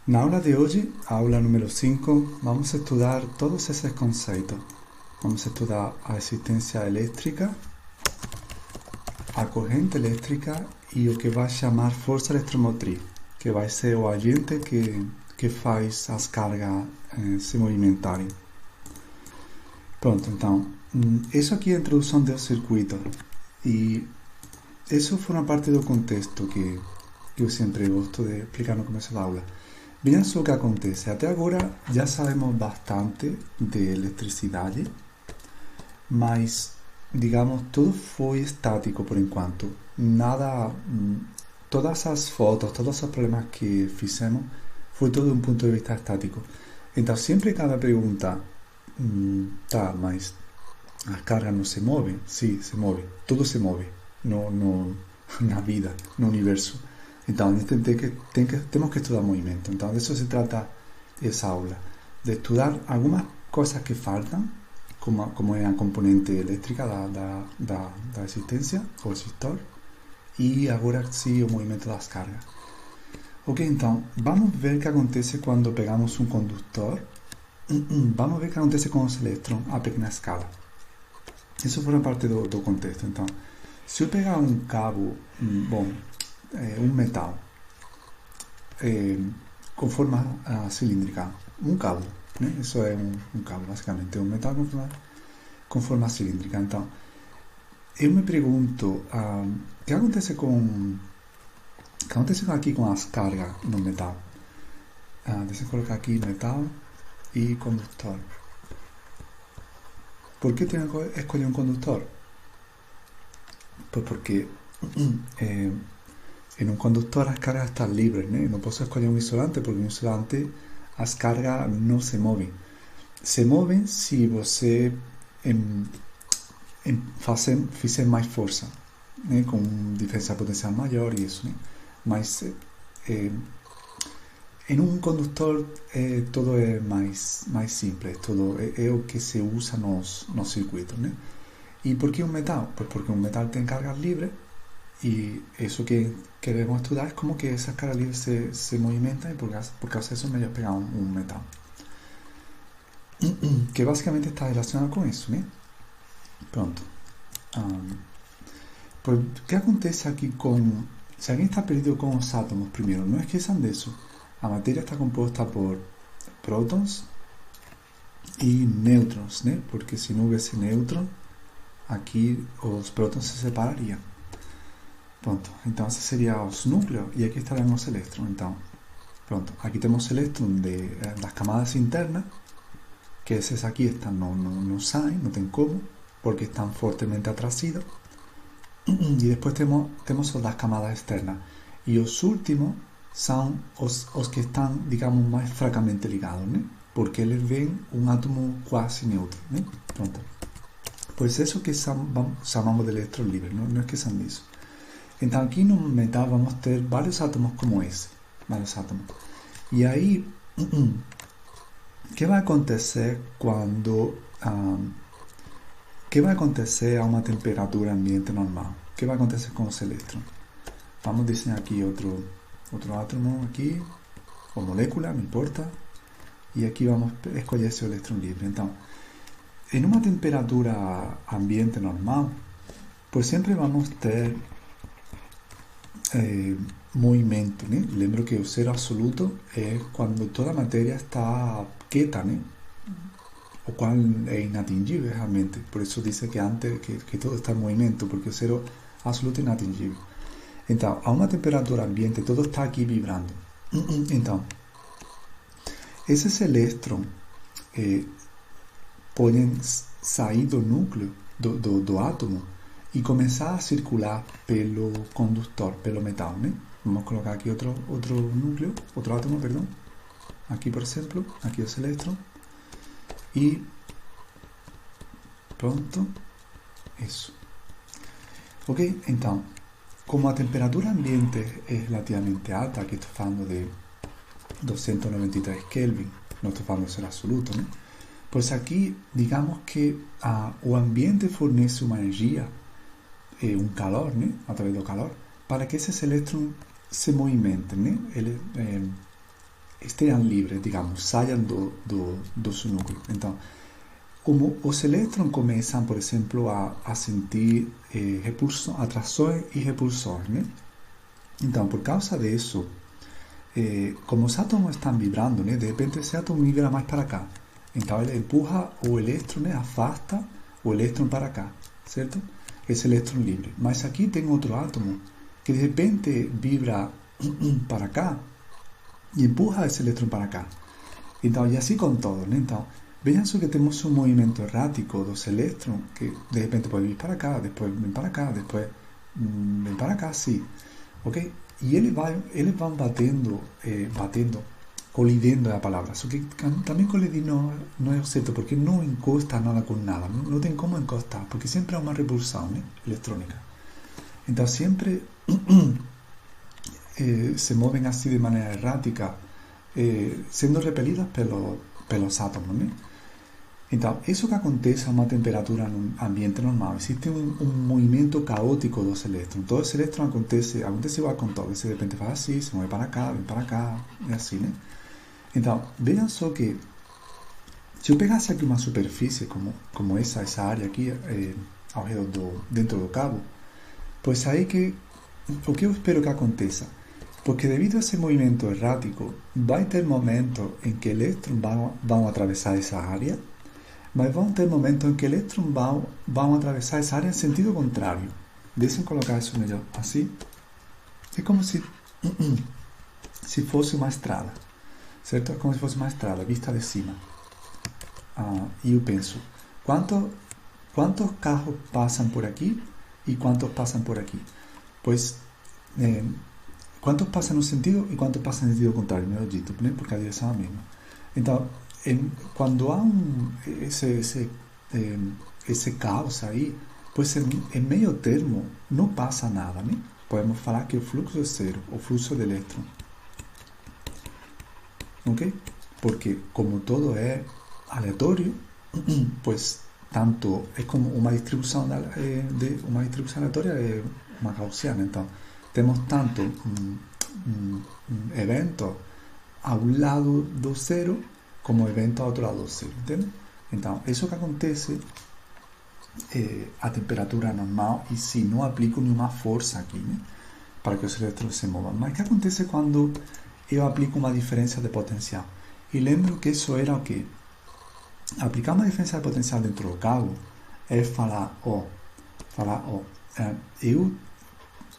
Na aula de hoje, a aula número 5, vamos a estudar todos esses conceitos. Vamos a estudar a existência elétrica, a corrente elétrica e o que vai chamar força eletromotriz, que vai ser o agente que faz as cargas se movimentarem. Pronto, então, isso aqui é a introdução do circuito. E isso forma parte do contexto que eu sempre gosto de explicar no começo da aula. Veja só o que acontece. Até agora já sabemos bastante de eletricidade, mas, digamos, tudo foi estático por enquanto. Nada, todas as fotos, todos os problemas que fizemos, foi todo de um ponto de vista estático. Então, sempre cabe a pergunta, tá, mas as cargas não se movem? Sim, se movem. Tudo se move na vida, no universo. Então, temos que estudar movimento. Então, de isso se trata essa aula. De estudar algumas coisas que faltam, como é a componente elétrica da existência, o resistor, e agora sim o movimento das cargas. Ok, então, vamos ver o que acontece quando pegamos um condutor. Vamos ver o que acontece com os elétrons a pequena escala. Isso forma parte do contexto. Então, se eu pegar um cabo, um metal com forma cilíndrica, um cabo, né? Isso é um cabo, basicamente, um metal com forma cilíndrica. Então, eu me pergunto, o que acontece aqui com as cargas no metal? Deixa eu colocar aqui metal e condutor. Por que tenho que escolher um condutor? Pues porque em um condutor as cargas estão livres, né? Não posso escolher um isolante, porque um isolante as cargas não se movem. Se movem se você fizer mais força, né? Com diferença potencial maior e isso, né? Mas em um condutor tudo é mais simples, tudo é o que se usa nos circuitos, né? E por que um metal? Pues porque um metal tem cargas livres e isso que queremos estudar é como que essas cargas livres se movimentam e por causa disso é melhor pegar um metal. Que basicamente está relacionado com isso, né? Pronto. Pues, o que acontece aqui com... Se alguém está perdido com os átomos, primeiro, não esqueçam disso. A matéria está composta por prótons e nêutrons, né? Porque se não houvesse nêutron, aqui os prótons se separariam. Pronto, então esses seriam os núcleos e aqui estariam os elétrons. Então, pronto, aqui temos elétrons das camadas internas, que esses aqui estão, não saem, não tem como, porque estão fortemente atraídos. E depois temos os das camadas externas. E os últimos são os que estão, digamos, mais fracamente ligados, né? Porque eles veem um átomo quase neutro, né? Pronto. Pois isso que chamamos de elétrons livres, não esqueçam disso. Então aqui no metal vamos ter vários átomos como esse, vários átomos. E aí, o que vai acontecer quando... o que vai acontecer a uma temperatura ambiente normal? O que vai acontecer com os elétrons? Vamos desenhar aqui outro átomo aqui, ou molécula, não importa. E aqui vamos escolher esse elétron livre. Então, em uma temperatura ambiente normal, pues sempre vamos ter movimento, né? Lembro que o zero absoluto é quando toda a matéria está quieta, né? O qual é inatingível realmente. Por isso diz que antes que todo está em movimento, porque o zero absoluto é inatingível. Então, a uma temperatura ambiente, todo está aqui vibrando. Então, esses elétrons podem sair do núcleo, do átomo, e começar a circular pelo condutor, pelo metal, né? Vamos colocar aqui outro núcleo, outro átomo, perdão. Aqui, por exemplo, aqui os elétrons. E pronto, isso. Ok, então, como a temperatura ambiente é relativamente alta, aqui estou falando de 293 Kelvin, não estou falando de zero absoluto, né? Pois aqui, digamos que o ambiente fornece uma energia, um calor, né? Através do calor, para que esses elétrons se movimentem, né? estejam livres, digamos, saiam do seu núcleo. Então, como os elétrons começam, por exemplo, a sentir atrações e repulsões, né? Então, por causa disso, como os átomos estão vibrando, né? De repente esse átomo vibra mais para cá. Então, ele empurra o elétron, né? Afasta o elétron para cá, certo? Esse elétron livre. Mas aqui tem outro átomo que de repente vibra para cá e empurra esse elétron para cá. Então, e assim com todo, né? Então, vejam só que temos um movimento errático dos elétrons que de repente pode vir para cá, depois vem para cá, depois vem para cá, assim, ok? E eles vão batendo, colidendo é a palavra. Só que também colidir não é o certo, porque não encosta nada com nada, não tem como encostar, porque sempre há uma repulsão, né? Eletrônica. Então, sempre se movem assim de maneira errática, sendo repelidas pelos átomos, né? Então, isso que acontece a uma temperatura no ambiente normal. Existe um movimento caótico dos elétrons. Todos os elétrons acontece igual com todo. Se de repente faz assim, se move para cá, vem para cá, e assim, né? Então, vejam só que se eu pegasse aqui uma superfície como essa área aqui, ao redor dentro do cabo, pois aí o que eu espero que aconteça? Porque devido a esse movimento errático, vai ter momentos em que elétrons vão atravessar essa área, mas vão ter momentos em que elétrons vão atravessar essa área em sentido contrário. Deixem colocar isso melhor assim. É como se fosse uma estrada, certo? É como se fosse uma estrada vista de cima. E eu penso, quantos carros passam por aqui e quantos passam por aqui? Pois, quantos passam no sentido e quantos passam no sentido contrário, melhor dito, né? Porque a direção é a mesma. Então, quando há esse caos aí, pois em meio termo não passa nada, né? Podemos falar que o fluxo é zero, o fluxo de elétron. Ok? Porque como todo é aleatório, pois tanto é como uma distribuição aleatória é uma gaussiana. Então, temos tanto evento a um lado do zero como evento ao outro lado do zero, entende? Então, isso que acontece a temperatura normal e se não aplico nenhuma força aqui, né, para que os elétrons se movam. Mas o que acontece quando eu aplico uma diferença de potencial? E lembro que isso era o quê? Aplicar uma diferença de potencial dentro do cabo é falar, eu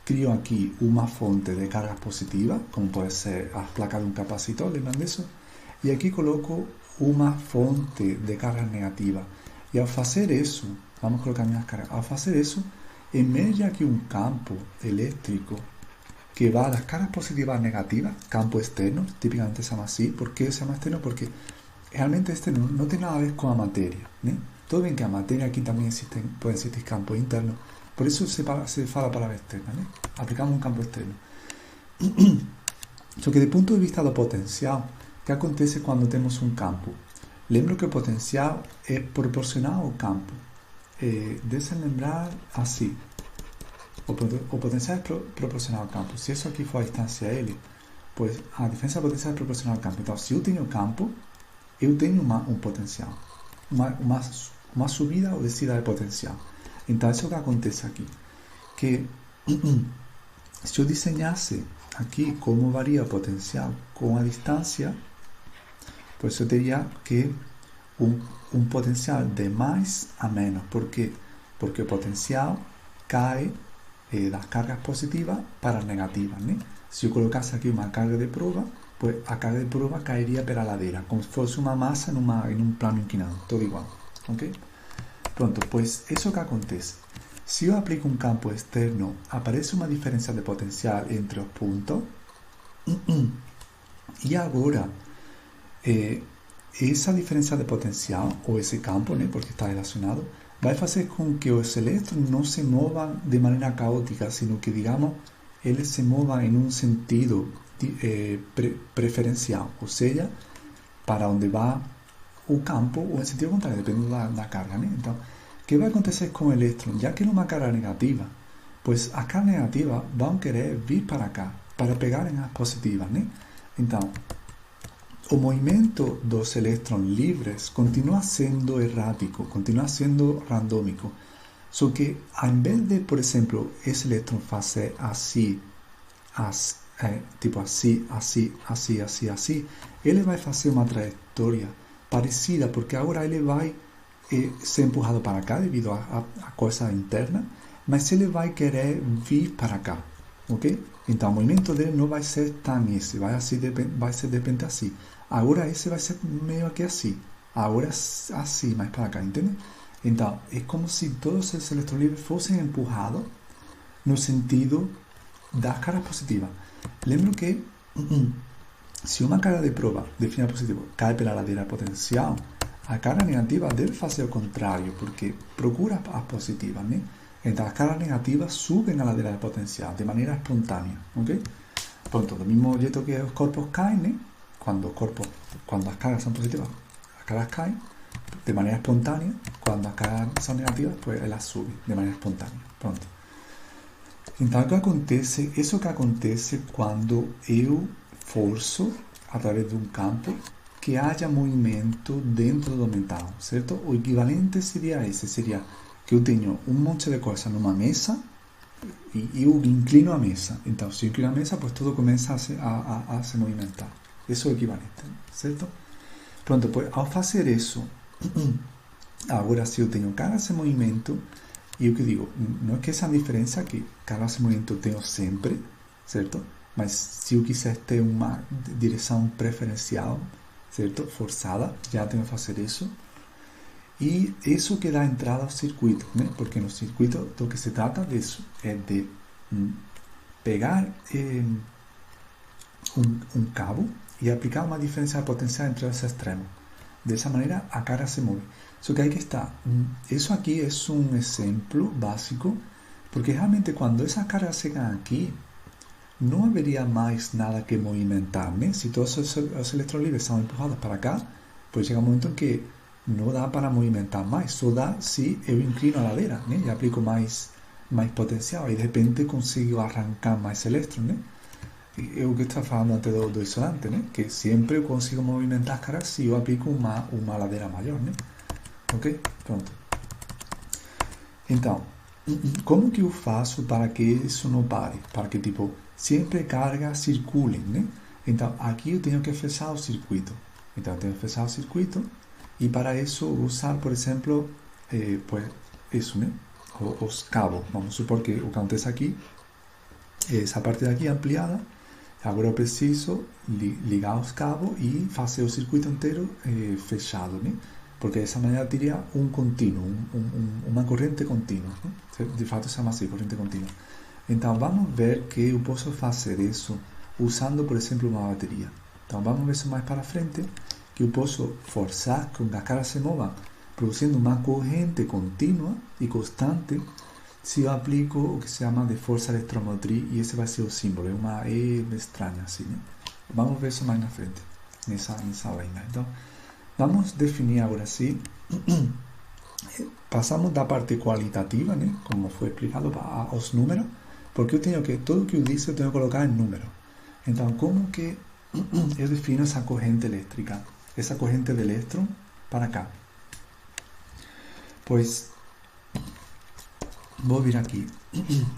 crio aqui uma fonte de carga positiva, como pode ser as placas de um capacitor, lembram disso? E aqui coloco uma fonte de carga negativa. E ao fazer isso, vamos colocar minhas cargas. Ao fazer isso, emerge aqui um campo elétrico que vai das cargas positivas às negativas, campo externo, tipicamente se chama assim. ¿Por qué se llama externo? Porque realmente externo não tem nada a ver com a matéria, né? Todo bem que a matéria aqui também pode existir campos internos, por isso se fala a palavra externa, né? Aplicamos um campo externo. Só que do ponto de vista do potencial, o que acontece quando temos um campo? Lembro que o potencial é proporcional ao campo. Deixem lembrar assim. O potencial é proporcional ao campo. Se isso aqui for a distância L, pois a diferença de potencial é proporcional ao campo. Então, se eu tenho campo, eu tenho um potencial. Uma subida ou descida de potencial. Então, isso é o que acontece aqui. Que se eu desenhasse aqui como varia o potencial com a distância, pois eu teria que um potencial de mais a menos. Por quê? Porque o potencial cai das cargas positivas para as negativas, né? Se eu colocasse aqui uma carga de prova, pois a carga de prova cairia pela ladeira, como se fosse uma massa em um plano inclinado, tudo igual, ok? Pronto, pois isso é o que acontece. Se eu aplico um campo externo, aparece uma diferença de potencial entre os pontos, e agora essa diferença de potencial, ou esse campo, né, porque está relacionado, vai fazer com que os elétrons não se movam de maneira caótica, sino que, digamos, eles se movam em um sentido preferencial, ou seja, para onde vai o campo, ou em sentido contrário, dependendo da carga, né? Então, o que vai acontecer com o elétron? Já que ele é uma carga negativa, pois as cargas negativas vão querer vir para cá, para pegarem as positivas, né? Então, o movimento dos elétrons livres continua sendo errático, continua sendo randômico. Só que, ao invés de, por exemplo, esse elétron fazer assim, tipo assim, ele vai fazer uma trajetória parecida, porque agora ele vai ser empurrado para cá devido a coisa interna, mas ele vai querer vir para cá, ok? Então o movimento dele não vai ser tão esse, vai ser de repente assim. Agora esse vai ser meio que assim, agora assim, mais para cá, entende? Então é como se todos esses elétrons livres fossem empurrados no sentido das cargas positivas. Lembro que se uma carga de prova define positivo cai pela ladeira potencial, a carga negativa deve fazer o contrário, porque procura as positivas, né? Então as cargas negativas subem a ladeira potencial de maneira espontânea, ok? Pronto, do mesmo jeito que os corpos caem, né? Quando as cargas são positivas, as cargas caem de maneira espontânea. Quando as cargas são negativas, pues elas subem de maneira espontânea. Pronto. Então, o que acontece? Isso que acontece quando eu forço, através de um campo, que haja movimento dentro do metal, certo? O equivalente seria esse, seria que eu tenho um monte de coisa numa mesa e eu inclino a mesa. Então, se eu inclino a mesa, pues tudo começa a se movimentar. Isso é o equivalente, certo? Pronto, pues ao fazer isso, agora se eu tenho cargas em movimento, e o que digo, não é que essa diferença que cargas em movimento eu tenho sempre, certo? Mas se eu quiser ter uma direção preferencial, certo? Forçada, já tenho que fazer isso. E isso que dá entrada ao circuito, né? Porque no circuito do que se trata disso é de pegar um cabo e aplicar uma diferença de potencial entre os extremos. Dessa maneira, a carga se move. Só que aí que está. Isso aqui é um exemplo básico, porque realmente quando essas cargas chegam aqui, não haveria mais nada que movimentar, né? Se todos os elétrons livres são empurrados para cá, pues chega um momento em que não dá para movimentar mais, só dá se eu inclino a ladeira, né? E aplico mais potencial e de repente consigo arrancar mais elétrons, né? É o que está falando antes do isolante, né? Que sempre eu consigo movimentar as cargas se eu aplico uma ladeira maior, né? Ok? Pronto. Então, como que eu faço para que isso não pare? Para que, tipo, sempre cargas circulem, né? Então, aqui eu tenho que fechar o circuito. Então, eu tenho que fechar o circuito e para isso usar, por exemplo, pues, isso, né? Os cabos. Vamos supor que o que acontece aqui, essa parte daqui ampliada, agora eu preciso ligar os cabos e fazer o circuito inteiro fechado, né? Porque dessa maneira teria um contínuo, uma corrente contínua, né? De fato se chama assim, corrente contínua. Então vamos ver que eu posso fazer isso usando, por exemplo, uma bateria. Então vamos ver isso mais para frente, que eu posso forçar que as cargas se movam, produzindo uma corrente contínua e constante, se eu aplico o que se chama de força eletromotriz, e esse vai ser o símbolo, é uma E estranha assim, né? Vamos ver isso mais na frente, nessa aula ainda. Então, vamos definir agora sim. Passamos da parte qualitativa, né? Como foi explicado, aos números, porque eu tenho que, tudo que eu disse eu tenho que colocar em número. Então, como que eu defino essa corrente elétrica? Essa corrente de elétron para cá. Pois, vou vir aqui.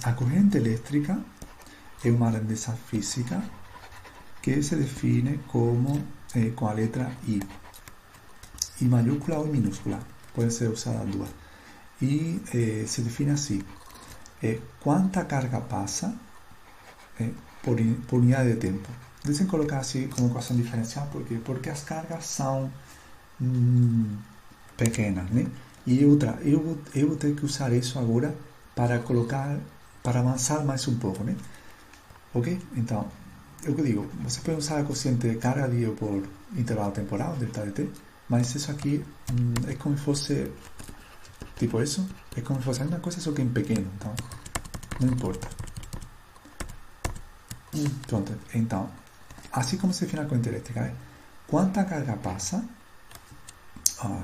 A corrente elétrica é uma grandeza física que se define como com a letra I. I maiúscula ou minúscula, pode ser usada duas. E se define assim: quanta carga passa por unidade de tempo. Deixem colocar assim como equação diferencial, porque as cargas são pequenas, né? E outra, eu vou ter que usar isso agora para colocar, para avançar mais um pouco, né? Ok? Então, eu que digo, você pode usar a quociente de carga dividido por intervalo temporal, delta de t, mas isso aqui é como se fosse, tipo isso, é como se fosse a mesma coisa, só que em pequeno, então não importa. Pronto, então, assim como se define a corrente elétrica, quanta carga passa,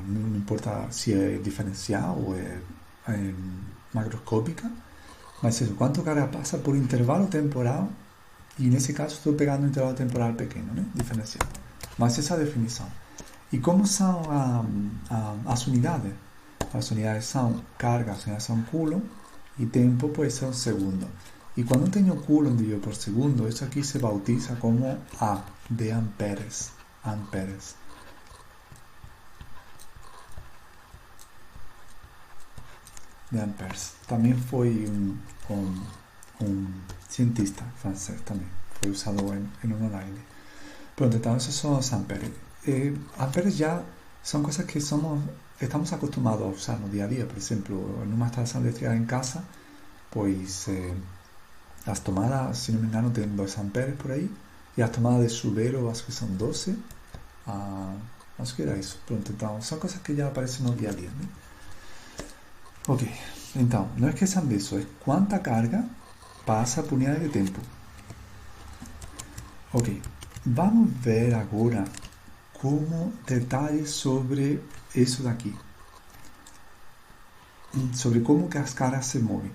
não importa se é diferencial ou é macroscópica, mas isso, quanto carga passa por intervalo temporal, e nesse caso estou pegando um intervalo temporal pequeno, né? Diferencial. Mas essa é a definição. E como são as unidades? As unidades são carga, as unidades são coulomb, e tempo pode ser um segundo. E quando eu tenho coulomb dividido por segundo, isso aqui se bautiza como A, de amperes. Amperes. De amperes. Também foi um cientista francês também. Foi usado em uma live. Pronto, então esses são os amperes. Amperes já são coisas que estamos acostumados a usar no dia a dia. Por exemplo, en uma instalação elétrica em casa, pois as tomadas, se não me engano, tem 2 amperes por aí, e as tomadas de chuveiro acho que são 12, acho que era isso. Pronto, então são coisas que já aparecem no dia a dia, né? Ok, então, não esqueçam disso, é quanta carga passa por unidade de tempo. Ok, vamos ver agora como detalhes sobre isso daqui, sobre como que as cargas se movem.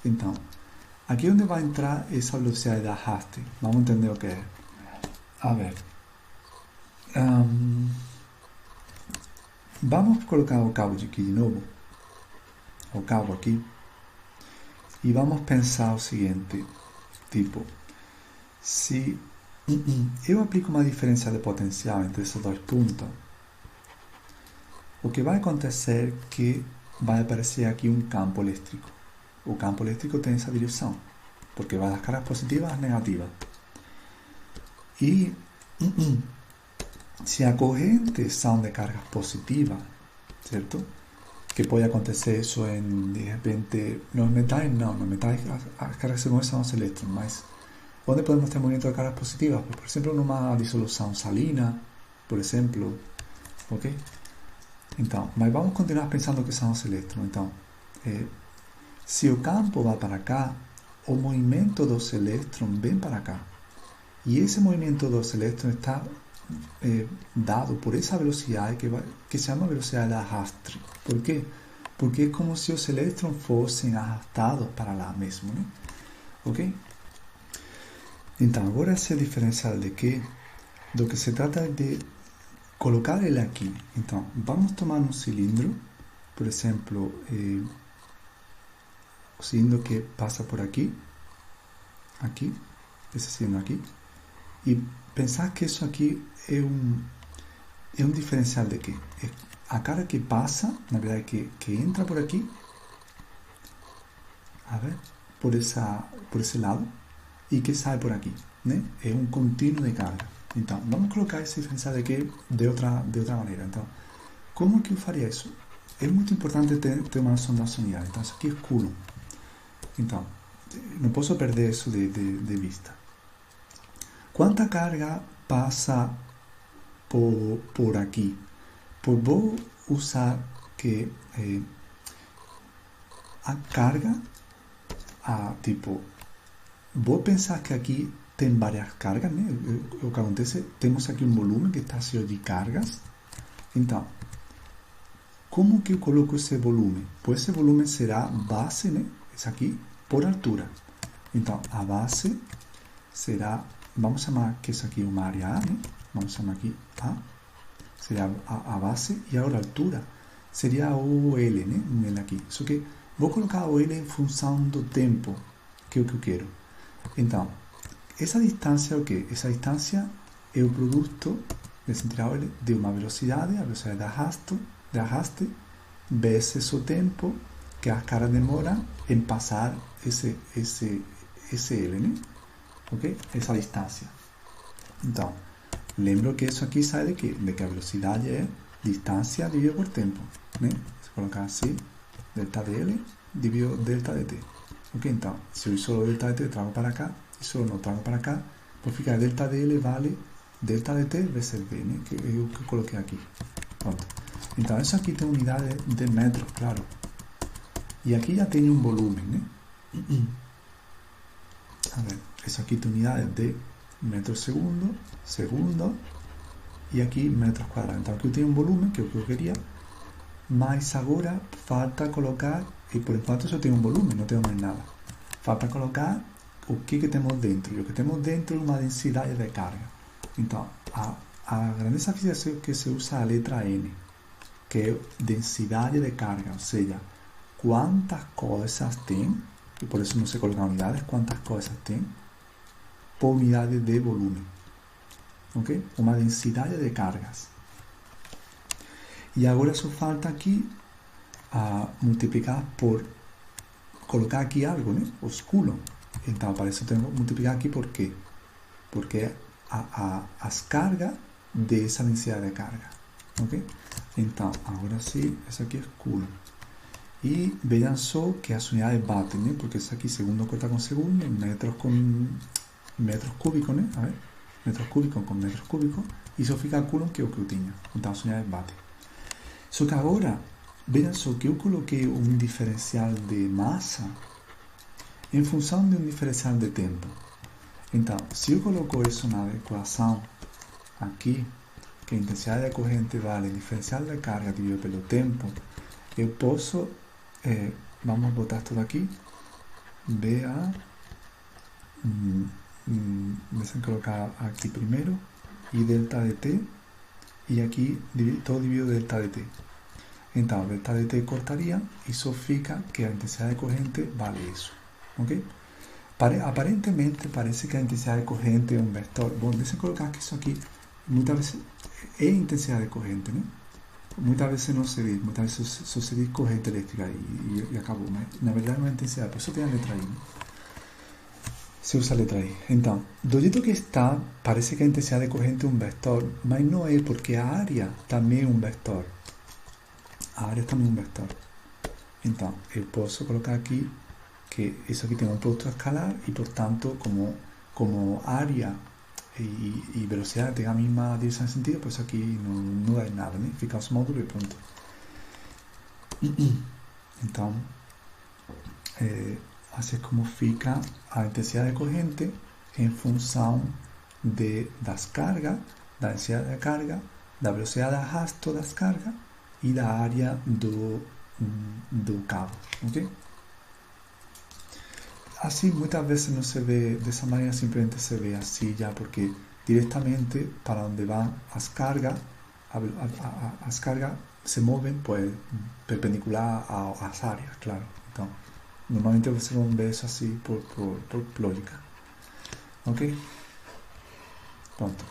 Então, aqui é onde vai entrar essa velocidade de arraste. Vamos entender o que é. A ver, vamos colocar o cabo aqui de novo, o cabo aqui, e vamos pensar o seguinte, tipo, se eu aplico uma diferença de potencial entre esses dois pontos, o que vai acontecer é que vai aparecer aqui um campo elétrico. O campo elétrico tem essa direção, porque vai das cargas positivas às negativas. E se a corrente são de cargas positivas, certo? Que pode acontecer isso de repente, nos metais não, nos metais as cargas se movem são os elétrons, mas onde podemos ter movimento de cargas positivas? Por exemplo, numa dissolução salina, por exemplo, ok? Então, mas vamos continuar pensando que são os elétrons. Então, se o campo vai para cá, o movimento dos elétrons vem para cá. E esse movimento dos elétrons está dado por essa velocidade que se chama velocidade de arraste. Por quê? Porque é como se os elétrons fossem arrastados para lá mesmo, né? Ok? Então, agora essa é a diferencial de que do que se trata de colocar ele aqui. Então, vamos tomar um cilindro, por exemplo, o cilindro que passa por aqui, esse cilindro aqui, e pensar que isso aqui é um diferencial de quê? É a carga que passa, na verdade, que entra por aqui, a ver, por esse lado, e que sai por aqui, né? É um contínuo de carga. Então, vamos colocar esse diferencial aqui de outra maneira. Então, como que eu faria isso? É muito importante ter uma noção das unidades. Então, isso aqui é coulomb. Então, não posso perder isso de vista. Quanta carga passa por aqui? Vou usar que a carga, tipo, vou pensar que aqui tem várias cargas, né? O que acontece, temos aqui um volume que está cheio de cargas. Então, como que eu coloco esse volume? Pois esse volume será base, né? Isso aqui, por altura. Então, a base será, vamos chamar que isso aqui é uma área A, né? Vamos chamar aqui A. Seria a base, e agora a altura seria o L, né? Um L aqui. Só que vou colocar o L em função do tempo, que é o que eu quero. Então, essa distância é o quê? Essa distância é o produto desse integral de uma velocidade, a velocidade de arraste, vezes o tempo que a carga demora em passar esse L, né? Ok? Essa distância. Então, lembro que isso aqui sai de quê? De que a velocidade é distância dividido por tempo, né? Se colocar assim, delta dL dividido delta dt. Ok? Então, se eu isolo delta dt, trago para cá, isolo não trago para cá, vou ficar delta dL vale delta dt vezes v, né? Que é o que eu coloquei aqui. Pronto. Então, isso aqui tem unidade de metros, claro. E aqui já tem um volume, né? A ver, isso aqui tem unidade de metros segundo, e aqui metros quadrados. Então aqui eu tenho um volume, que é o que eu queria, mas agora falta colocar, e por enquanto só tenho um volume, não tenho mais nada. Falta colocar o que temos dentro. E o que temos dentro é uma densidade de carga. Então, a grandeza física que se usa a letra N, que é densidade de carga, ou seja, quantas coisas tem, e por isso não se coloca unidades, quantas coisas tem por unidade de volume. Ok? Uma densidade de cargas. E agora só falta aqui multiplicar por, colocar aqui algo, né? Os coulombs. Então, para isso tenho que multiplicar aqui por quê? Porque é as cargas dessa densidade de carga. Ok? Então, agora sim, isso aqui é coulomb. E vejam só que as unidades batem, né? Porque isso aqui, segundo corta com segundo, metros cúbicos, né? A ver, metros cúbicos com metros cúbicos. Isso fica coulomb, que é o que eu tinha. Então, as unidades batem. Só que agora, vejam só que eu coloquei um diferencial de massa em função de um diferencial de tempo. Então, se eu coloco isso na equação aqui, que a intensidade da corrente vale diferencial de carga dividido pelo tempo, eu posso, vamos botar tudo aqui, deixa eu colocar aqui primeiro, e delta de t, e aqui todo dividido delta de t. Então, delta de t cortaria, e só fica que a intensidade de corrente vale isso. Ok? Aparentemente parece que a intensidade de corrente é um vetor. Bom, deixa eu colocar que isso aqui muitas vezes é intensidade de corrente, né? Muitas vezes não se diz, muitas vezes só se diz corrente elétrica e acabou, mas na verdade não é intensidade, por isso tem a letra I, né? Se usa a letra I. Então, do jeito que está, parece que a intensidade de corrente é um vetor, mas não é, porque a área também é um vetor. A área também é um vetor. Então, eu posso colocar aqui que isso aqui tem um produto escalar e, portanto, como área e velocidade tem a mesma direção de sentido, pues aqui não dá nada, né? Fica os módulos e pronto. Então, assim é como fica a intensidade de corrente em função das cargas, da densidade de carga, da velocidade de arrasto das cargas e da área do cabo, ok? Assim, muitas vezes não se vê dessa maneira, simplesmente se vê assim já, porque diretamente para onde vão as cargas, as cargas se movem pues, perpendicular às áreas, claro. Então, normalmente vocês vão ver isso assim por lógica. Ok? Pronto.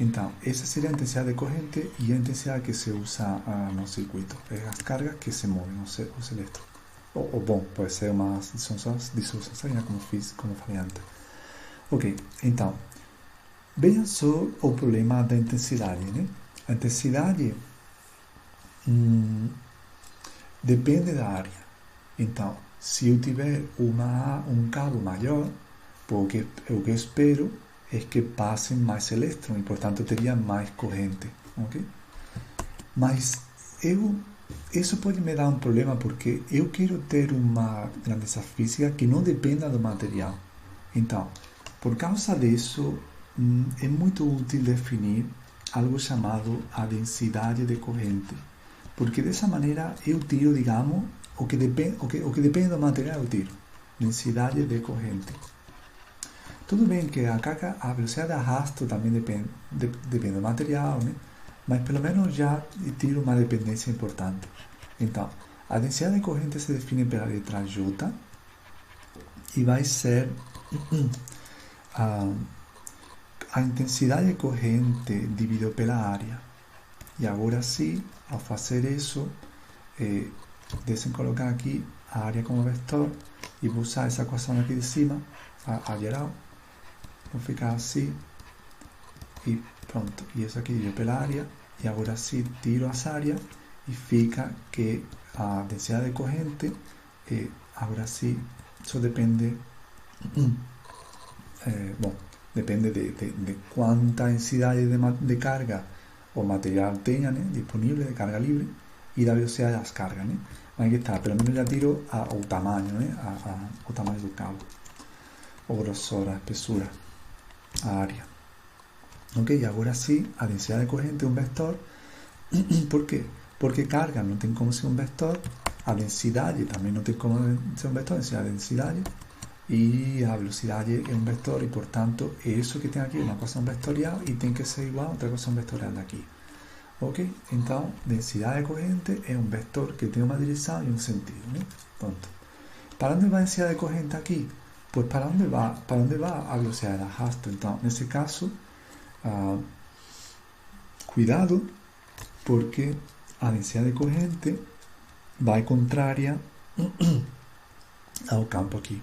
Então, essa seria a intensidade de corrente e a intensidade que se usa no circuito. É as cargas que se movem, os elétrons. Ou bom, pode ser umas dissociações, como falei antes. Ok, então, vejam só o problema da intensidade, né? A intensidade depende da área. Então, se eu tiver um cabo maior, porque o que eu espero é que passem mais elétrons e, portanto, teria mais corrente. Ok? Mas isso pode me dar um problema porque eu quero ter uma grandeza física que não dependa do material. Então, por causa disso, é muito útil definir algo chamado a densidade de corrente. Porque dessa maneira eu tiro, digamos, o que depende do material eu tiro. Densidade de corrente. Tudo bem que a velocidade de arrasto também depende do material, né? Mas pelo menos já tiro uma dependência importante. Então, a densidade de corrente se define pela letra J e vai ser a intensidade de corrente dividido pela área. E agora sim, ao fazer isso, deixem colocar aqui a área como vetor e vou usar essa equação aqui de cima, a geral. Vou ficar assim e pronto. E isso aqui dividido pela área. E agora sim tiro as áreas e fica que a densidade de corrente agora sim só depende depende de quanta densidade de carga o material tenha, né, disponível de carga livre e da velocidade das cargas, né? Mas aqui está, pelo menos já tiro o tamanho, né, o tamanho do cabo, o grossor, a espessura, a área. Ok, agora sim, a densidade de corrente é um vetor. Por quê? Porque carga não tem como ser um vetor, a densidade também não tem como ser um vetor, a densidade e a velocidade é um vetor e, portanto, isso que tem aqui é uma equação vetorial e tem que ser igual a outra equação vetorial daqui. Ok? Então, densidade corrente é um vetor que tem uma direção e um sentido, né? Pronto. Para onde vai a densidade corrente aqui? Pues para onde va a velocidade de arrasto. Então, nesse caso, cuidado, porque a densidade corrente vai contrária ao campo aqui.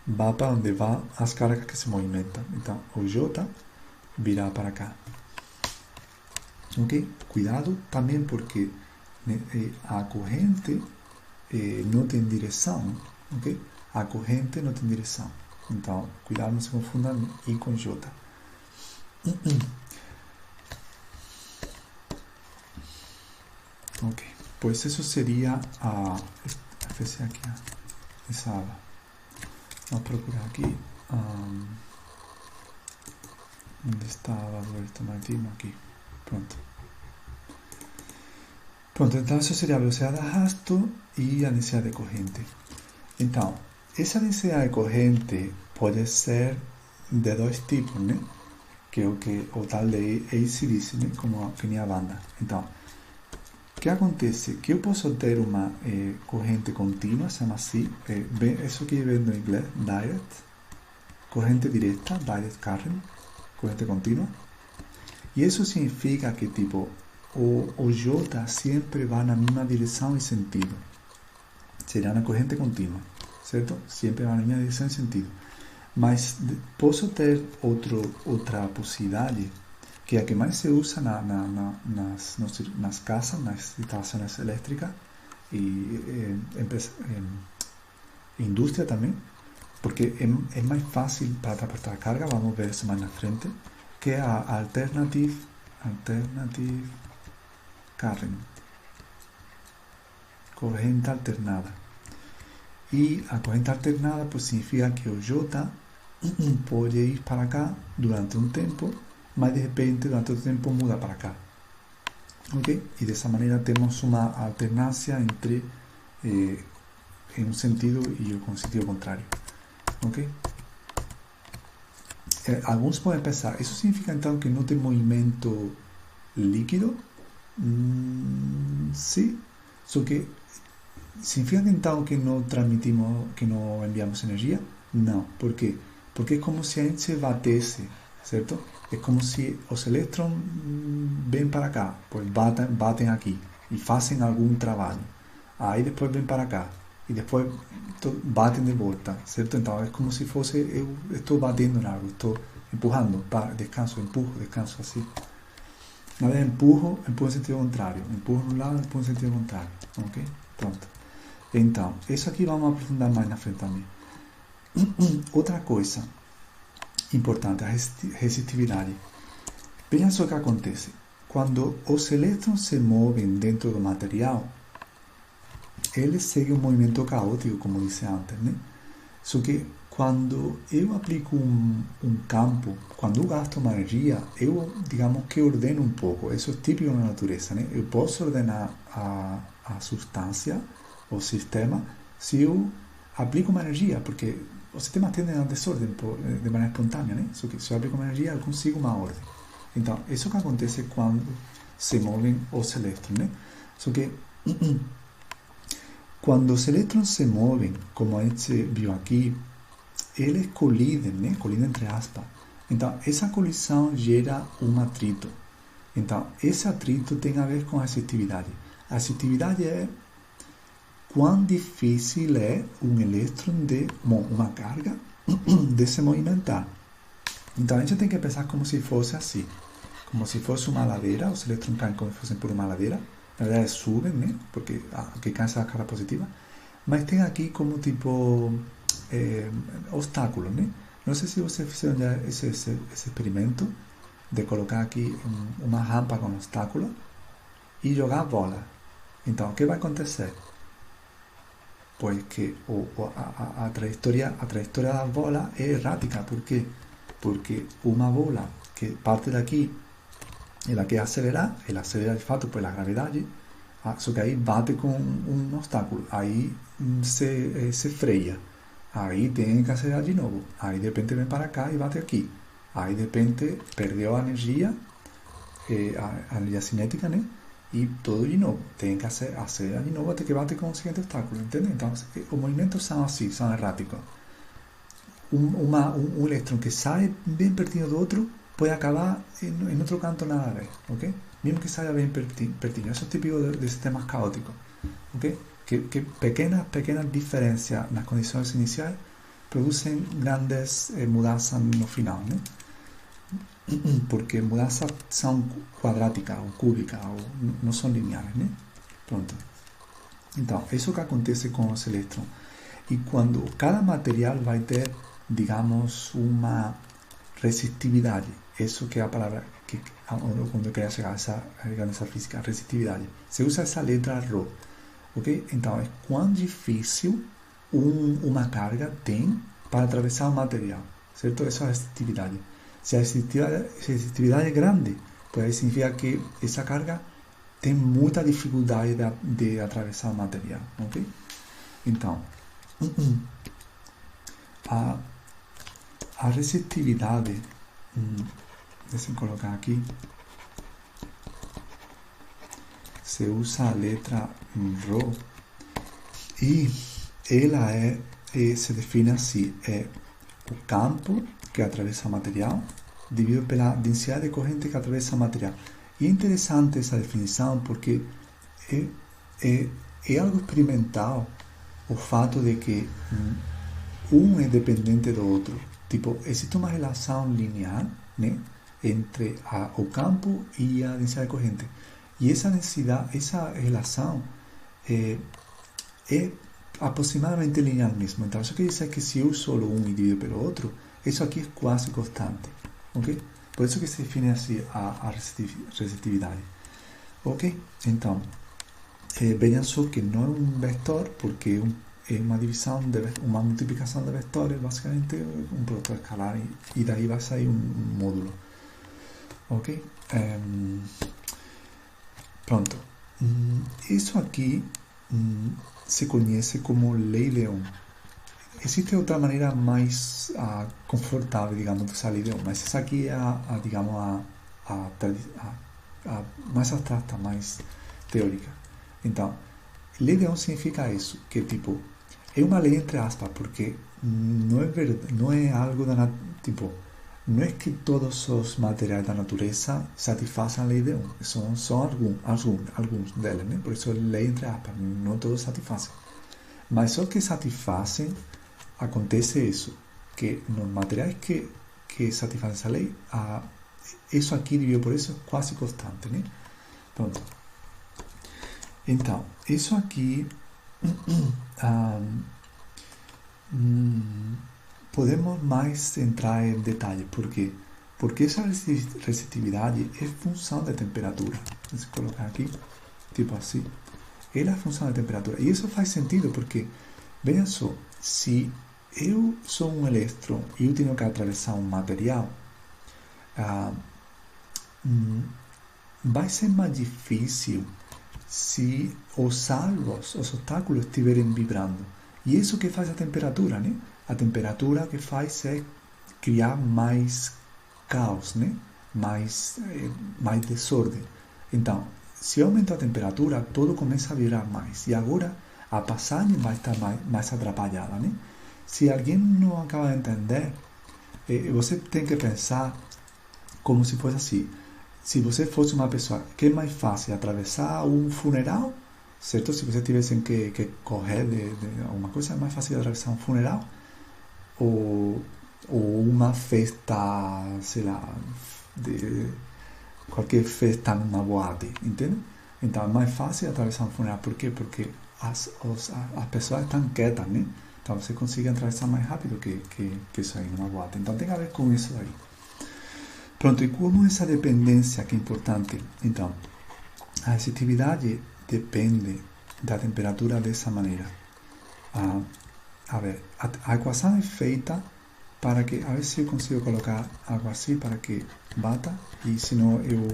Va para onde van as cargas que se movimentam. Então, o J virá para cá. Ok? Cuidado também porque a corrente não tem direção. Ok? A corrente não tem direção. Então, cuidado, não se confunda I com J. Ok. Pois isso seria fechei aqui essa aba. Vamos procurar aqui. Onde está a aba do eletromagnetismo? Aqui. Pronto. Pronto, então isso seria a velocidade de arrasto e a densidade de corrente. Então, essa densidade de corrente pode ser de dois tipos, né? Que é o tal de AC/DC, né? Como que nem a banda. Então, o que acontece? Que eu posso ter uma corrente contínua, se chama assim, isso que vem no inglês, direct, corrente direta, direct current, corrente contínua. E isso significa que, tipo, o J sempre vai na mesma direção e sentido. Será na corrente contínua, certo? Sempre vai na mesma direção e sentido. Mas posso ter outra possibilidade, que é a que mais se usa nas casas, nas instalações elétricas e indústria também, porque é mais fácil para transportar carga, vamos ver isso mais na frente, que é a alternative current, corrente alternada. E a corrente alternada pues, significa que o J pode ir para cá durante um tempo, mas de repente durante outro tempo muda para cá. Ok? E dessa maneira temos uma alternância entre em um sentido e o sentido contrário. Ok? Alguns podem pensar, isso significa então que não tem movimento líquido? Sim, só que significa então que não transmitimos, que não enviamos energia? Não, por quê? Porque é como se a gente se batesse, certo? É como se os elétrons vêm para cá, pois batem aqui e fazem algum trabalho. Aí depois vêm para cá e depois batem de volta, certo? Então é como se fosse, eu estou batendo em algo, estou empurrando, descanso, empurro, descanso, assim. Na verdade, empurro em sentido contrário, empurro de um lado, empurro em sentido contrário, ok? Pronto. Então, isso aqui vamos aprofundar mais na frente também. Outra coisa importante, a resistividade. Veja só o que acontece. Quando os elétrons se movem dentro do material, eles seguem um movimento caótico, como disse antes, né? Só que quando eu aplico um campo, quando eu gasto uma energia, eu, digamos que ordeno um pouco. Isso é típico na natureza, né? Eu posso ordenar a substância, o sistema, se eu aplico uma energia, porque o sistema tende a desordem de maneira espontânea, né? Só que se eu aplico uma energia, eu consigo uma ordem. Então, isso que acontece quando se movem os elétrons, né? Só que quando os elétrons se movem, como a gente viu aqui, eles colidem, né? Colidem entre aspas. Então, essa colisão gera um atrito. Então, esse atrito tem a ver com a resistividade. A resistividade é quão difícil é um elétron uma carga de se movimentar. Então, a gente tem que pensar como se fosse assim. Como se fosse uma ladeira, os elétrons caem como se fossem por uma ladeira. Na verdade, subem, né? Porque cai essa carga positiva. Mas tem aqui como tipo obstáculo, né? Não sei se vocês fizeram já esse experimento de colocar aqui uma rampa com obstáculo e jogar a bola. Então, o que vai acontecer? Pois que a trajetória da bola é errática. Por quê? Porque uma bola que parte daqui ela quer acelerar, ela acelera de fato pela gravidade, só que aí bate com um obstáculo, aí se freia. Aí tem que acelerar de novo. Aí de repente vem para cá e bate aqui. Aí de repente perdeu a energia, a energia cinética, né? E todo de novo. Tem que acelerar de novo até que bate com o seguinte obstáculo, entende? Então, os movimentos são assim, são erráticos. Um elétron que sai bem pertinho do outro pode acabar em outro canto nada a ver, ok? Mesmo que saia bem pertinho. Isso é típico de sistemas caóticos, ok? Que pequenas diferenças nas condições iniciais producen grandes mudanças no final, né? Porque mudanças são quadráticas ou cúbicas, ou não são lineares, né? Pronto. Então, isso que acontece com os elétrons. E quando cada material vai ter, digamos, uma resistividade, isso que é a palavra que quando eu queria chegar nessa física, resistividade. Se usa essa letra ρ, ok? Então, é quão difícil uma carga tem para atravessar o material, certo? Essa é a resistividade. Se a resistividade é grande, pues aí significa que essa carga tem muita dificuldade de atravessar o material, ok? Então, a resistividade, deixa eu colocar aqui, se usa a letra ρ e ela se define assim, é o campo que atravessa o material dividido pela densidade de corrente que atravessa o material. E é interessante essa definição porque é algo experimental o fato de que um é dependente do outro. Tipo, existe uma relação linear, né, entre o campo e a densidade de corrente. E essa relação é aproximadamente linear mesmo. Então, isso quer dizer que se eu solo um e divido pelo outro, isso aqui é quase constante, ok? Por isso que se define assim a resistividade, ok? Então, vejam só que não é um vetor, porque é uma divisão, uma multiplicação de vetores, basicamente um produto escalar, e daí vai sair um módulo, ok? Pronto. Isso aqui se conhece como lei de Ohm. Existe outra maneira mais confortável, digamos, de usar a lei de Ohm, mas essa aqui é digamos, a mais abstrata, mais teórica. Então, lei de Ohm significa isso, que tipo, é uma lei entre aspas, porque não é algo tipo, não é que todos os materiais da natureza satisfazem a lei de Ohm, são alguns deles, né? Por isso é lei entre aspas, não todos satisfazem. Mas só que satisfazem, acontece isso, que nos materiais que satisfazem essa lei, isso aqui dividido por isso é quase constante, né? Pronto. Então, isso aqui podemos mais entrar em detalhe. Por quê? Porque essa resistividade é função da temperatura. Deixa eu colocar aqui, tipo assim. Ela é função da temperatura. E isso faz sentido porque, veja só, se eu sou um elétron e eu tenho que atravessar um material, vai ser mais difícil se os obstáculos estiverem vibrando. E isso que faz a temperatura, né? A temperatura que faz é criar mais caos, né? Mais desordem. Então, se aumenta a temperatura, tudo começa a vibrar mais. E agora a passagem vai estar mais atrapalhada, né? Se alguém não acaba de entender, você tem que pensar como se fosse assim. Se você fosse uma pessoa, que é mais fácil atravessar um funeral, certo? Se você tivesse que correr de alguma coisa, é mais fácil atravessar um funeral ou uma festa, sei lá, de qualquer festa numa boate, entende? Então é mais fácil atravessar um funeral. Por quê? Porque as pessoas estão quietas, né? Então você consegue atravessar mais rápido que isso aí numa boate. Então tem a ver com isso aí. Pronto, e como essa dependência que é importante? Então, a resistividade depende da temperatura dessa maneira. A ver, a equação é feita para que, a ver se eu consigo colocar algo assim para que bata, e se não eu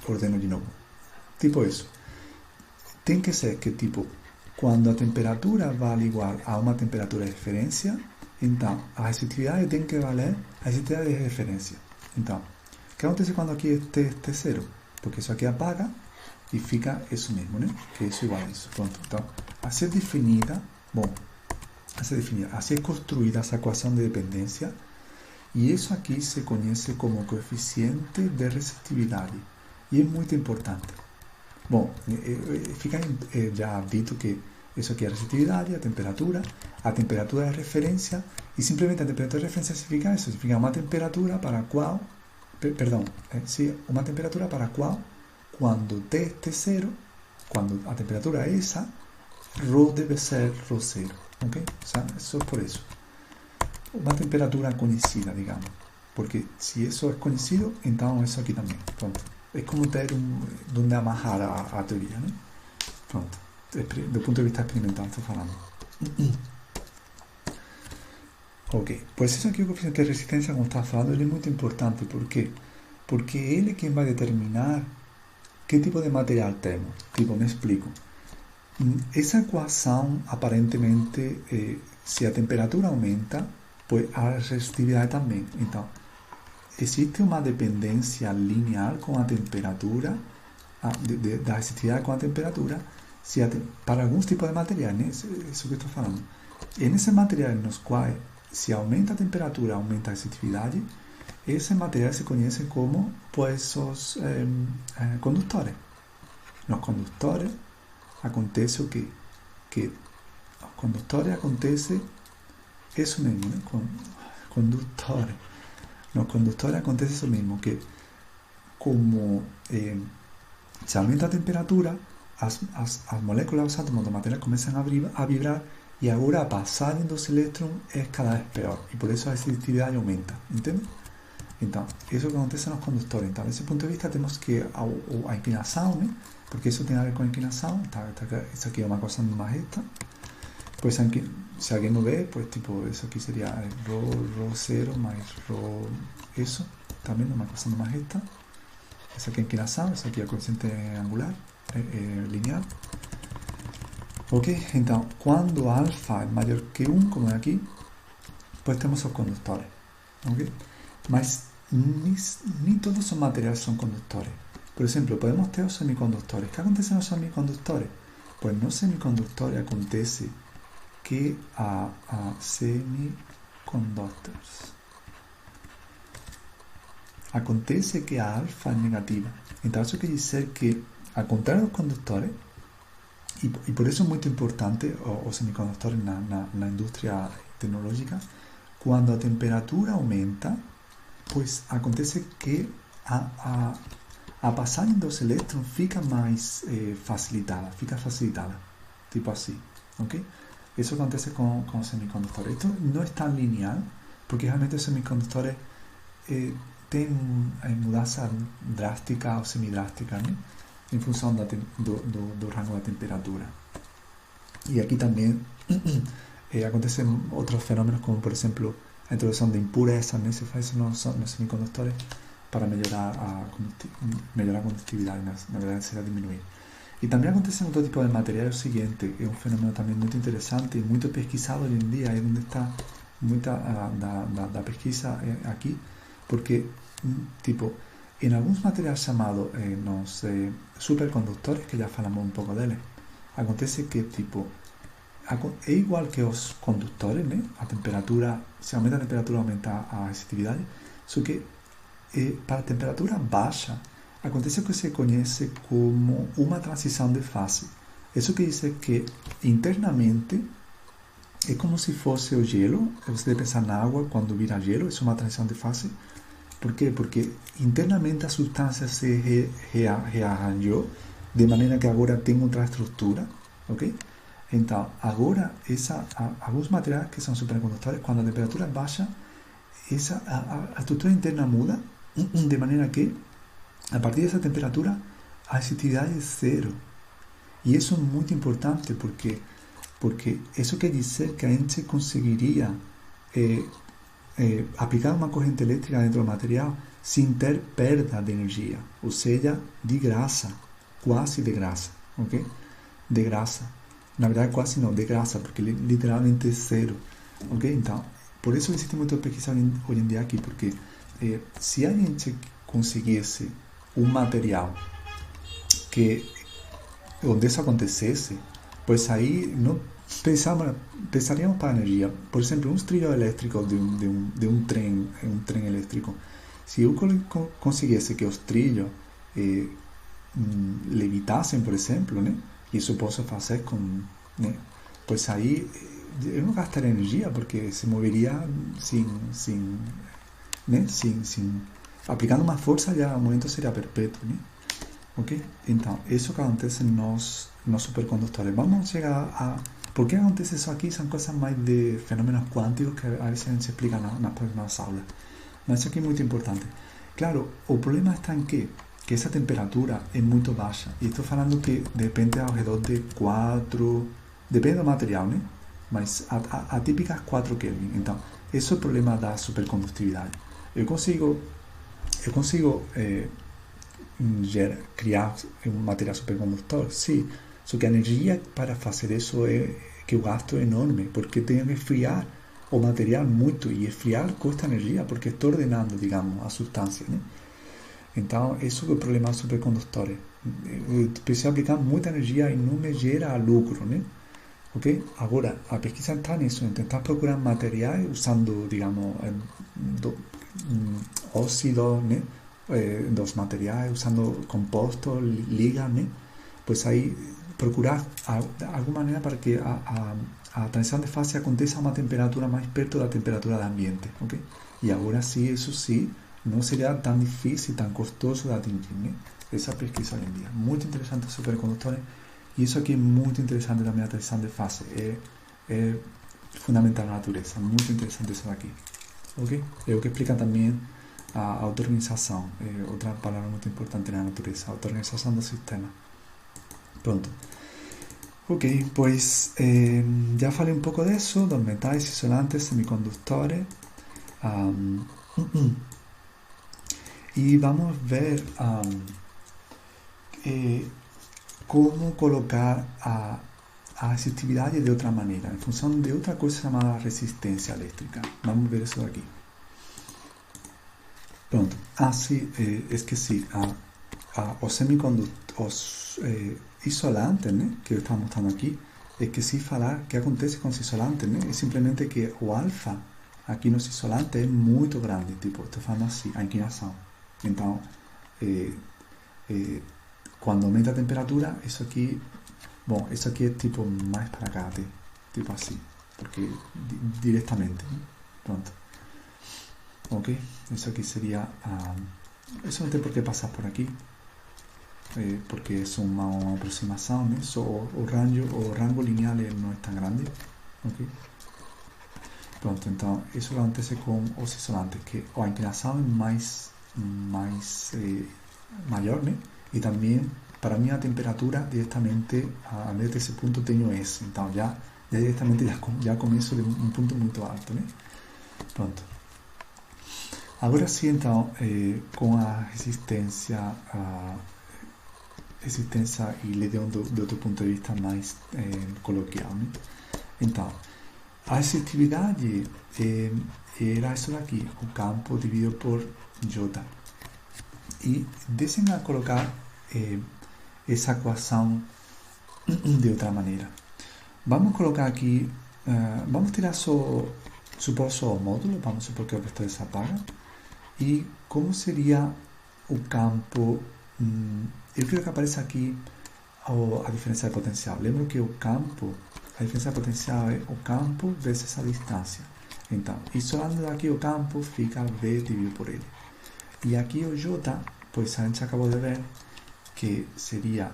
ordeno de novo. Tipo isso. Tem que ser que tipo, quando a temperatura vale igual a uma temperatura de referência, então a resistitividade tem que valer a resistitividade de referência. Então, o que acontece quando aqui este zero? Porque isso aqui apaga e fica isso mesmo, né? Que é isso igual a isso. Pronto. Então, a ser definida, assim é construída essa equação de dependência, e isso aqui se conhece como coeficiente de resistitividade, e é muito importante. Bom, fica já dito que isso aqui é a resistitividade, a temperatura é referência, e simplesmente a temperatura de referência significa isso, significa uma temperatura para a qual, uma temperatura para a qual, quando T este zero, quando a temperatura é essa, ρ deve ser ρ zero, ok? Só por isso. Uma temperatura conhecida, digamos, porque se isso é conhecido, então isso aqui também, pronto. É como ter onde amarrar a teoria, né? Pronto. Do ponto de vista experimental, estou falando. Ok. Pois isso aqui, o coeficiente de resistência, como estava falando, ele é muito importante. Por quê? Porque ele é quem vai determinar que tipo de material temos. Tipo, me explico. Essa equação, aparentemente, se a temperatura aumenta, pues a resistitividade também. Então, existe uma dependência linear com a temperatura, da resistitividade com a temperatura, para alguns tipos de materiais, né? Isso que estou falando. E nesses materiais nos quais, se aumenta a temperatura, aumenta a resistitividade, esses materiais se conhecem como, pues, os condutores. Nos condutores acontece o quê? Que os condutores acontece isso mesmo, né? Condutores. Nos condutores acontece isso mesmo, que como se aumenta a temperatura, as moléculas, os átomos do material começam a vibrar, e agora a passagem dos elétrons é cada vez pior, e por isso a resistitividade aumenta, entende? Então, isso que acontece nos condutores. Então, desse ponto de vista, temos que a inclinação, né? Porque isso tem a ver com a inclinação. Isso aqui é uma coisa mais reta. Pues se alguém não vê, pues tipo, isso aqui seria ρ zero mais ρ isso, também uma coisa mais reta. Essa aqui é a inclinação, essa aqui é a coeficiente angular, linear. Ok? Então, quando alfa é maior que 1, como é aqui, pues temos os condutores. Ok? Mas nem todos os materiais são condutores. Por exemplo, podemos ter os semicondutores. O que acontece nos semicondutores? Pues nos semicondutores acontece que a semiconductors. Acontece que a alfa é negativa. Então, isso quer dizer que, ao contrário dos condutores, e por isso é muito importante os semicondutores na indústria tecnológica, quando a temperatura aumenta, pues acontece que a passagem dos elétrons fica mais facilitada, tipo assim, ok? Isso acontece com os semicondutores. Isto não é tão linear, porque realmente os semicondutores têm mudança drástica ou semidrástica, né? Em função do rango da temperatura. E aqui também acontecem outros fenômenos, como por exemplo a introdução de impurezas, né? Se faz nos semicondutores para melhorar a condutividade, na verdade será diminuir. E também acontece em outro tipo de material, é o seguinte, é um fenômeno também muito interessante e muito pesquisado hoje em dia, é onde está muita da pesquisa aqui, porque, tipo, em alguns materiais chamados nos supercondutores, que já falamos um pouco deles, acontece que, tipo, é igual que os condutores, né? A temperatura, se aumenta a temperatura, aumenta a resistitividade, só que para a temperatura baixa, acontece o que se conhece como uma transição de fase. Isso quer dizer que internamente é como se fosse o gelo. Você deve pensar na água quando vira gelo, isso é uma transição de fase. Por quê? Porque internamente a substância se rearranjou de maneira que agora tem outra estrutura, ok? Então, agora, alguns materiais que são supercondutores, quando a temperatura baixa, a estrutura interna muda, de maneira que a partir dessa temperatura a resistitividade é zero. E isso é muito importante porque isso quer dizer que a gente conseguiria aplicar uma corrente elétrica dentro do material sem ter perda de energia, ou seja, de graça, quase de graça, ok? De graça. na verdade quase não, de graça, porque literalmente é zero. Ok? Então, por isso existe muita pesquisa hoje em dia aqui, porque se a gente conseguisse um material que onde isso acontecesse, pois aí não pensaríamos para a energia. Por exemplo, um trilho elétrico de um trem elétrico. Se eu conseguisse que os trilhos levitassem, por exemplo, né? Isso posso fazer com, né? Pois aí eu não gastaria energia porque se moveria né? Aplicando uma força, já o movimento seria perpétuo, né? Ok? Então, isso que acontece nos supercondutores. Vamos chegar a... Por que acontece isso aqui? São coisas mais de fenômenos quânticos que a veces a gente explica nas próximas aulas. Mas isso aqui é muito importante. Claro, o problema está em que essa temperatura é muito baixa. E estou falando que depende ao redor de 4... Depende do material, né? Mas a típica é 4 Kelvin. Então, esse é o problema da supercondutividade. Eu consigo criar um material supercondutor? Sim. Só que a energia para fazer isso que o gasto é enorme, porque tenho que esfriar o material muito, e esfriar custa energia, porque estou ordenando, digamos, a substância, né? Então, isso é o problema dos supercondutores. Eu preciso aplicar muita energia e não me gera lucro, né? Ok? Agora, a pesquisa está nisso, em tentar procurar materiais usando, digamos, óxido, né? Dos materiais, usando compostos, ligas, né? Pues aí procurar de alguma maneira para que a transição de fase aconteça a uma temperatura mais perto da temperatura do ambiente, ok? E agora sim, isso sim, não seria tão difícil, tão custoso de atingir, né? Essa pesquisa hoje em dia. Muito interessante os supercondutores. E isso aqui é muito interessante também, a transição de fase. É fundamental na natureza. Muito interessante isso aqui. Ok? É o que explica também a auto-organização. É outra palavra muito importante na natureza. A auto-organização do sistema. Pronto. Ok, pues ya falei un poco de eso, dos metales isolantes, semicondutores. Y vamos a ver cómo colocar a resistividad de otra manera, en función de otra cosa llamada resistencia eléctrica. Vamos a ver eso de aquí. Pronto. Sí, esqueci. Os semicondutores, isolantes, né, que eu estava mostrando aqui, esqueci de falar o que acontece com os isolantes, né? É simplesmente que o alfa aqui nos isolantes é muito grande, tipo, estou falando assim, a inclinação. Então, quando aumenta a temperatura, isso aqui é tipo mais para cá, tipo assim, porque diretamente, né? Pronto. Ok? Isso aqui seria... isso não tem por que passar por aqui, porque é uma aproximação, né? Só o rango lineal não é tão grande, ok? Pronto, então isso acontece com os isolantes, que a inclinação é maior, né? E também, para mim, a temperatura diretamente, a vez desse ponto, tenho S, então já diretamente já começo de um ponto muito alto, né? Pronto. Agora sim, então, com a resistência e lidando de outro ponto de vista mais coloquial, né? Então, a resistividade era isso daqui, o campo dividido por J. E deixem a colocar essa equação de outra maneira. Vamos colocar aqui, vamos tirar supor só o módulo, vamos supor que o vetor se apaga. E como seria o campo? Eu quero que apareça aqui a diferença de potencial. Lembro que o campo, a diferença de potencial é o campo vezes a distância. Então, isolando daqui o campo, fica V dividido por L. E aqui o J, pois a gente acabou de ver que seria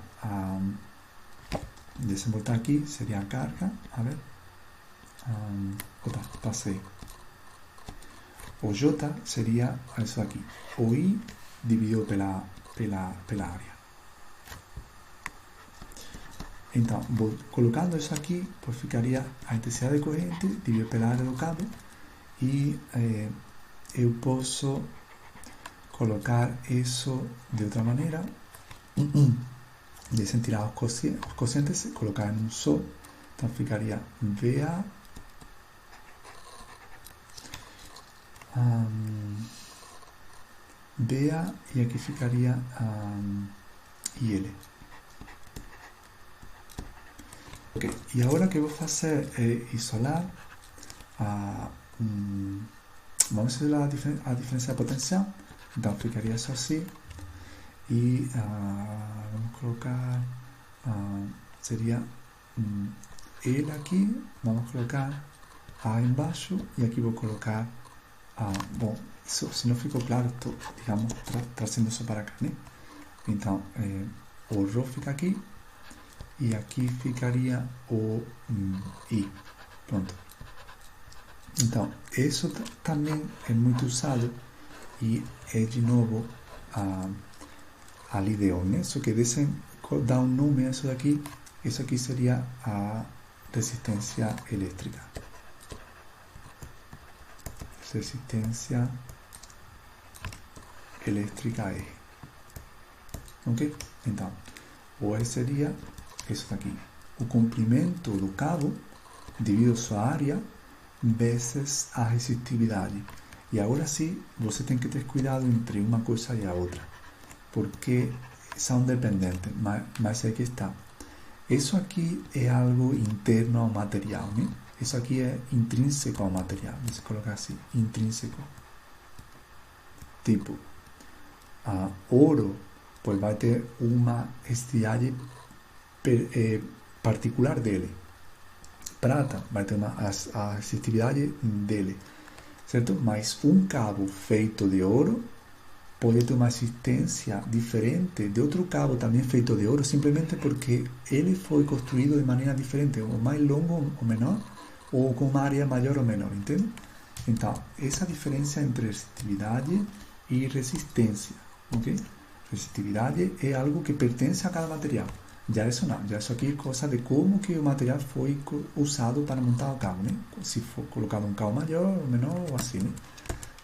desembolsar aqui, seria a carga. A ver. Passei. O J seria isso aqui, o I dividido pela área. Então, colocando isso aqui, pues ficaria a intensidade de corrente dividido pela área do cabo, e eu posso colocar isso de outra maneira, deixem tirar os quocientes, colocar em um só, Então ficaria VA BA e aqui ficaria IL. Ok, e agora o que eu vou fazer é isolar vamos isolar a diferença de potencial. Então ficaria isso assim e vamos colocar seria ele aqui, vamos colocar A embaixo e aqui vou colocar bom, isso, se não ficou claro, estou, digamos, trazendo isso para cá, né? Então, o Rho fica aqui e aqui ficaria o I. Pronto. Então, isso também é muito usado e é de novo a Lideon, né? Só que dá um nome a isso daqui. Isso aqui seria a resistência elétrica. Resistência elétrica E. Ok? Então, o E seria isso daqui. O comprimento do cabo dividido sua área vezes a resistividade. E agora sim, você tem que ter cuidado entre uma coisa e a outra, porque são dependentes, mas aqui está. Isso aqui é algo interno ao material, né? Isso aqui é intrínseco ao material. Vamos colocar assim, intrínseco. Tipo, ouro, pois vai ter uma resistividade particular dele. Prata vai ter a resistividade dele, certo? Mas um cabo feito de ouro pode ter uma resistência diferente de outro cabo também feito de ouro, simplesmente porque ele foi construído de maneira diferente, ou mais longo ou menor, ou com uma área maior ou menor, entende? Então, essa diferença entre resistividade e resistência, ok? Resistividade é algo que pertence a cada material. Já isso não, já isso aqui é coisa de como que o material foi usado para montar o cabo, né? Se for colocado um cabo maior ou menor ou assim, né?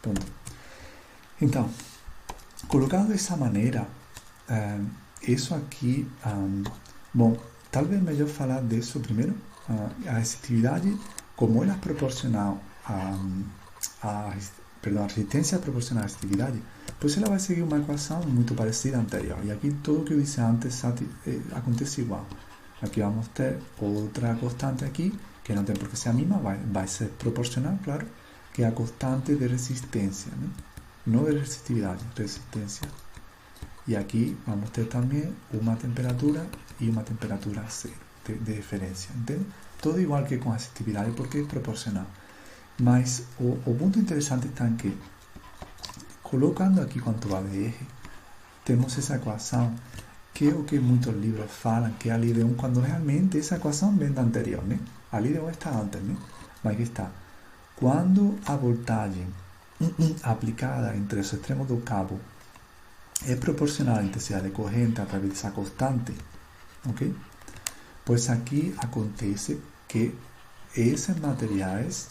Pronto. Então, colocado dessa maneira, isso aqui, bom, talvez melhor falar disso primeiro. A resistividade, como ela é proporcional a resistência é proporcional à resistividade, pois ela vai seguir uma equação muito parecida à anterior. E aqui tudo o que eu disse antes acontece igual. Aqui vamos ter outra constante aqui, que não tem por que ser a mesma, vai ser proporcional, claro, que é a constante de resistência, né? Não de resistividade, resistência. E aqui vamos ter também uma temperatura e uma temperatura zero de referência, entende? Tudo igual que com a resistividade, porque é proporcional. Mas o ponto interessante está em que, colocando aqui quanto vale R, temos essa equação, que é o que muitos livros falam, que é a lei de 1, quando realmente essa equação vem da anterior, né? A lei de 1 está antes, né? Mas aqui está. Quando a voltagem aplicada entre os extremos do cabo é proporcional à intensidade de corrente através dessa constante, ok? Pois aqui acontece que esses materiais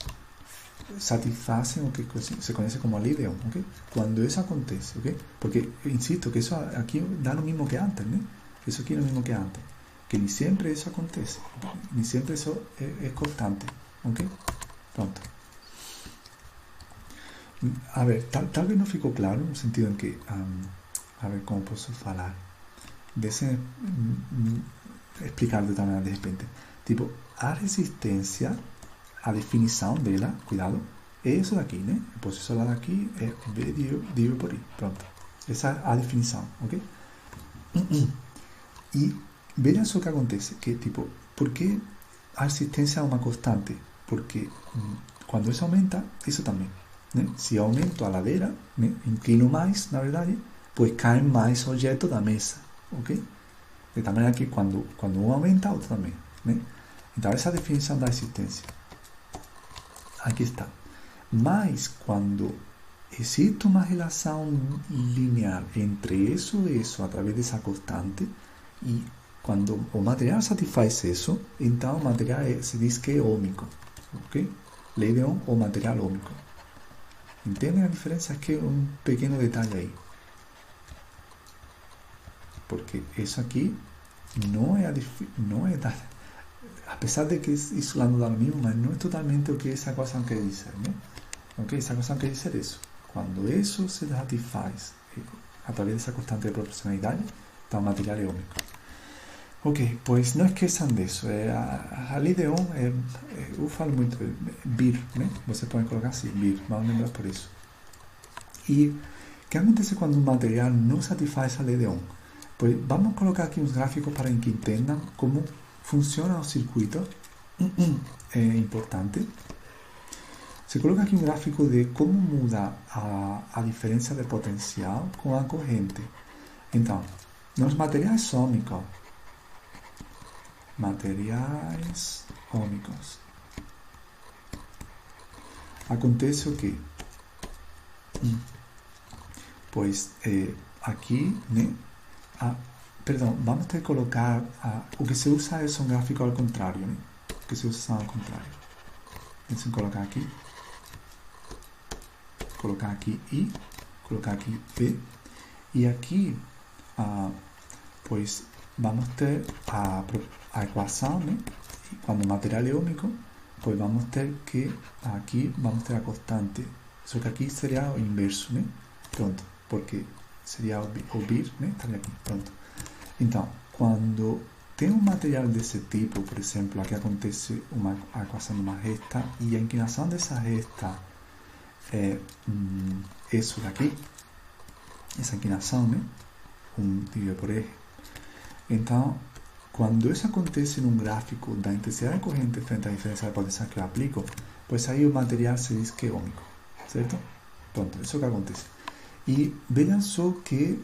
satisfazem o que se conhece como a lei de Ohm, ok? Quando isso acontece, ok? Porque, insisto, que isso aqui dá lo mismo que antes, né? Isso aqui é lo mismo que antes. Que nem sempre isso acontece. Nem sempre isso é constante, ok? Pronto. A ver, talvez não ficou claro, no sentido em que, a ver como posso falar. Deixa explicar de outra maneira de repente. Tipo, a resistência, a definição dela, cuidado, é isso daqui, né? Eu posso isolar daqui, é V dividido por I. Pronto. Essa é a definição, ok? E vejam só o que acontece, que tipo, por que a resistência é uma constante? Porque quando isso aumenta, isso também, né? Se aumento a ladeira, né? Inclino mais, na verdade, pues caem mais objetos da mesa, ok? De tal maneira que quando um aumenta, outro também, né? Então, essa é a definição da resistência. Aqui está. Mas, quando existe uma relação linear entre isso e isso, através dessa constante, e quando o material satisfaz isso, então o material se diz que é ômico, ok? Lei de Ohm, o material ômico. Entendem a diferença? Aqui é um pequeno detalhe aí. Porque isso aqui não é apesar de que isso lá não dá o mesmo, mas não é totalmente o que essa equação quer dizer, né? Ok? Essa equação quer dizer isso. Quando isso se satisfaz a través dessa constante de proporcionalidade, então o material é ômico. Ok, pois não esqueçam disso. A lei de Ohm, eu falo muito, BIR, né? Você pode colocar assim, BIR, vamos lembrar por isso. E o que acontece quando um material não satisfaz a lei de Ohm? Pois vamos colocar aqui uns gráficos para que entendam como funciona o circuito. É importante. Se coloca aqui um gráfico de como muda a diferença de potencial com a corrente. Então, nos materiais ômicos, acontece o quê? Pois aqui, né? Perdão, vamos ter que colocar o que se usa é um gráfico ao contrário, né? O que se usa ao contrário. Deixa eu colocar aqui I, colocar aqui P, e aqui, pois vamos ter a equação, né? E quando o material é ômico, pois vamos ter que aqui vamos ter a constante, só que aqui seria o inverso, né? Pronto, porque seria o BIR, né? Estaria aqui, pronto. Então, quando tem um material desse tipo, por exemplo, aqui acontece a equação de uma resta e a inclinação dessa resta é isso daqui, essa inclinação, né? Dividido por R. Então, quando isso acontece num gráfico da intensidade da corrente frente à diferença de potência que eu aplico, pois aí o material se diz que é ômico, certo? Pronto, isso é o que acontece. E vejam só que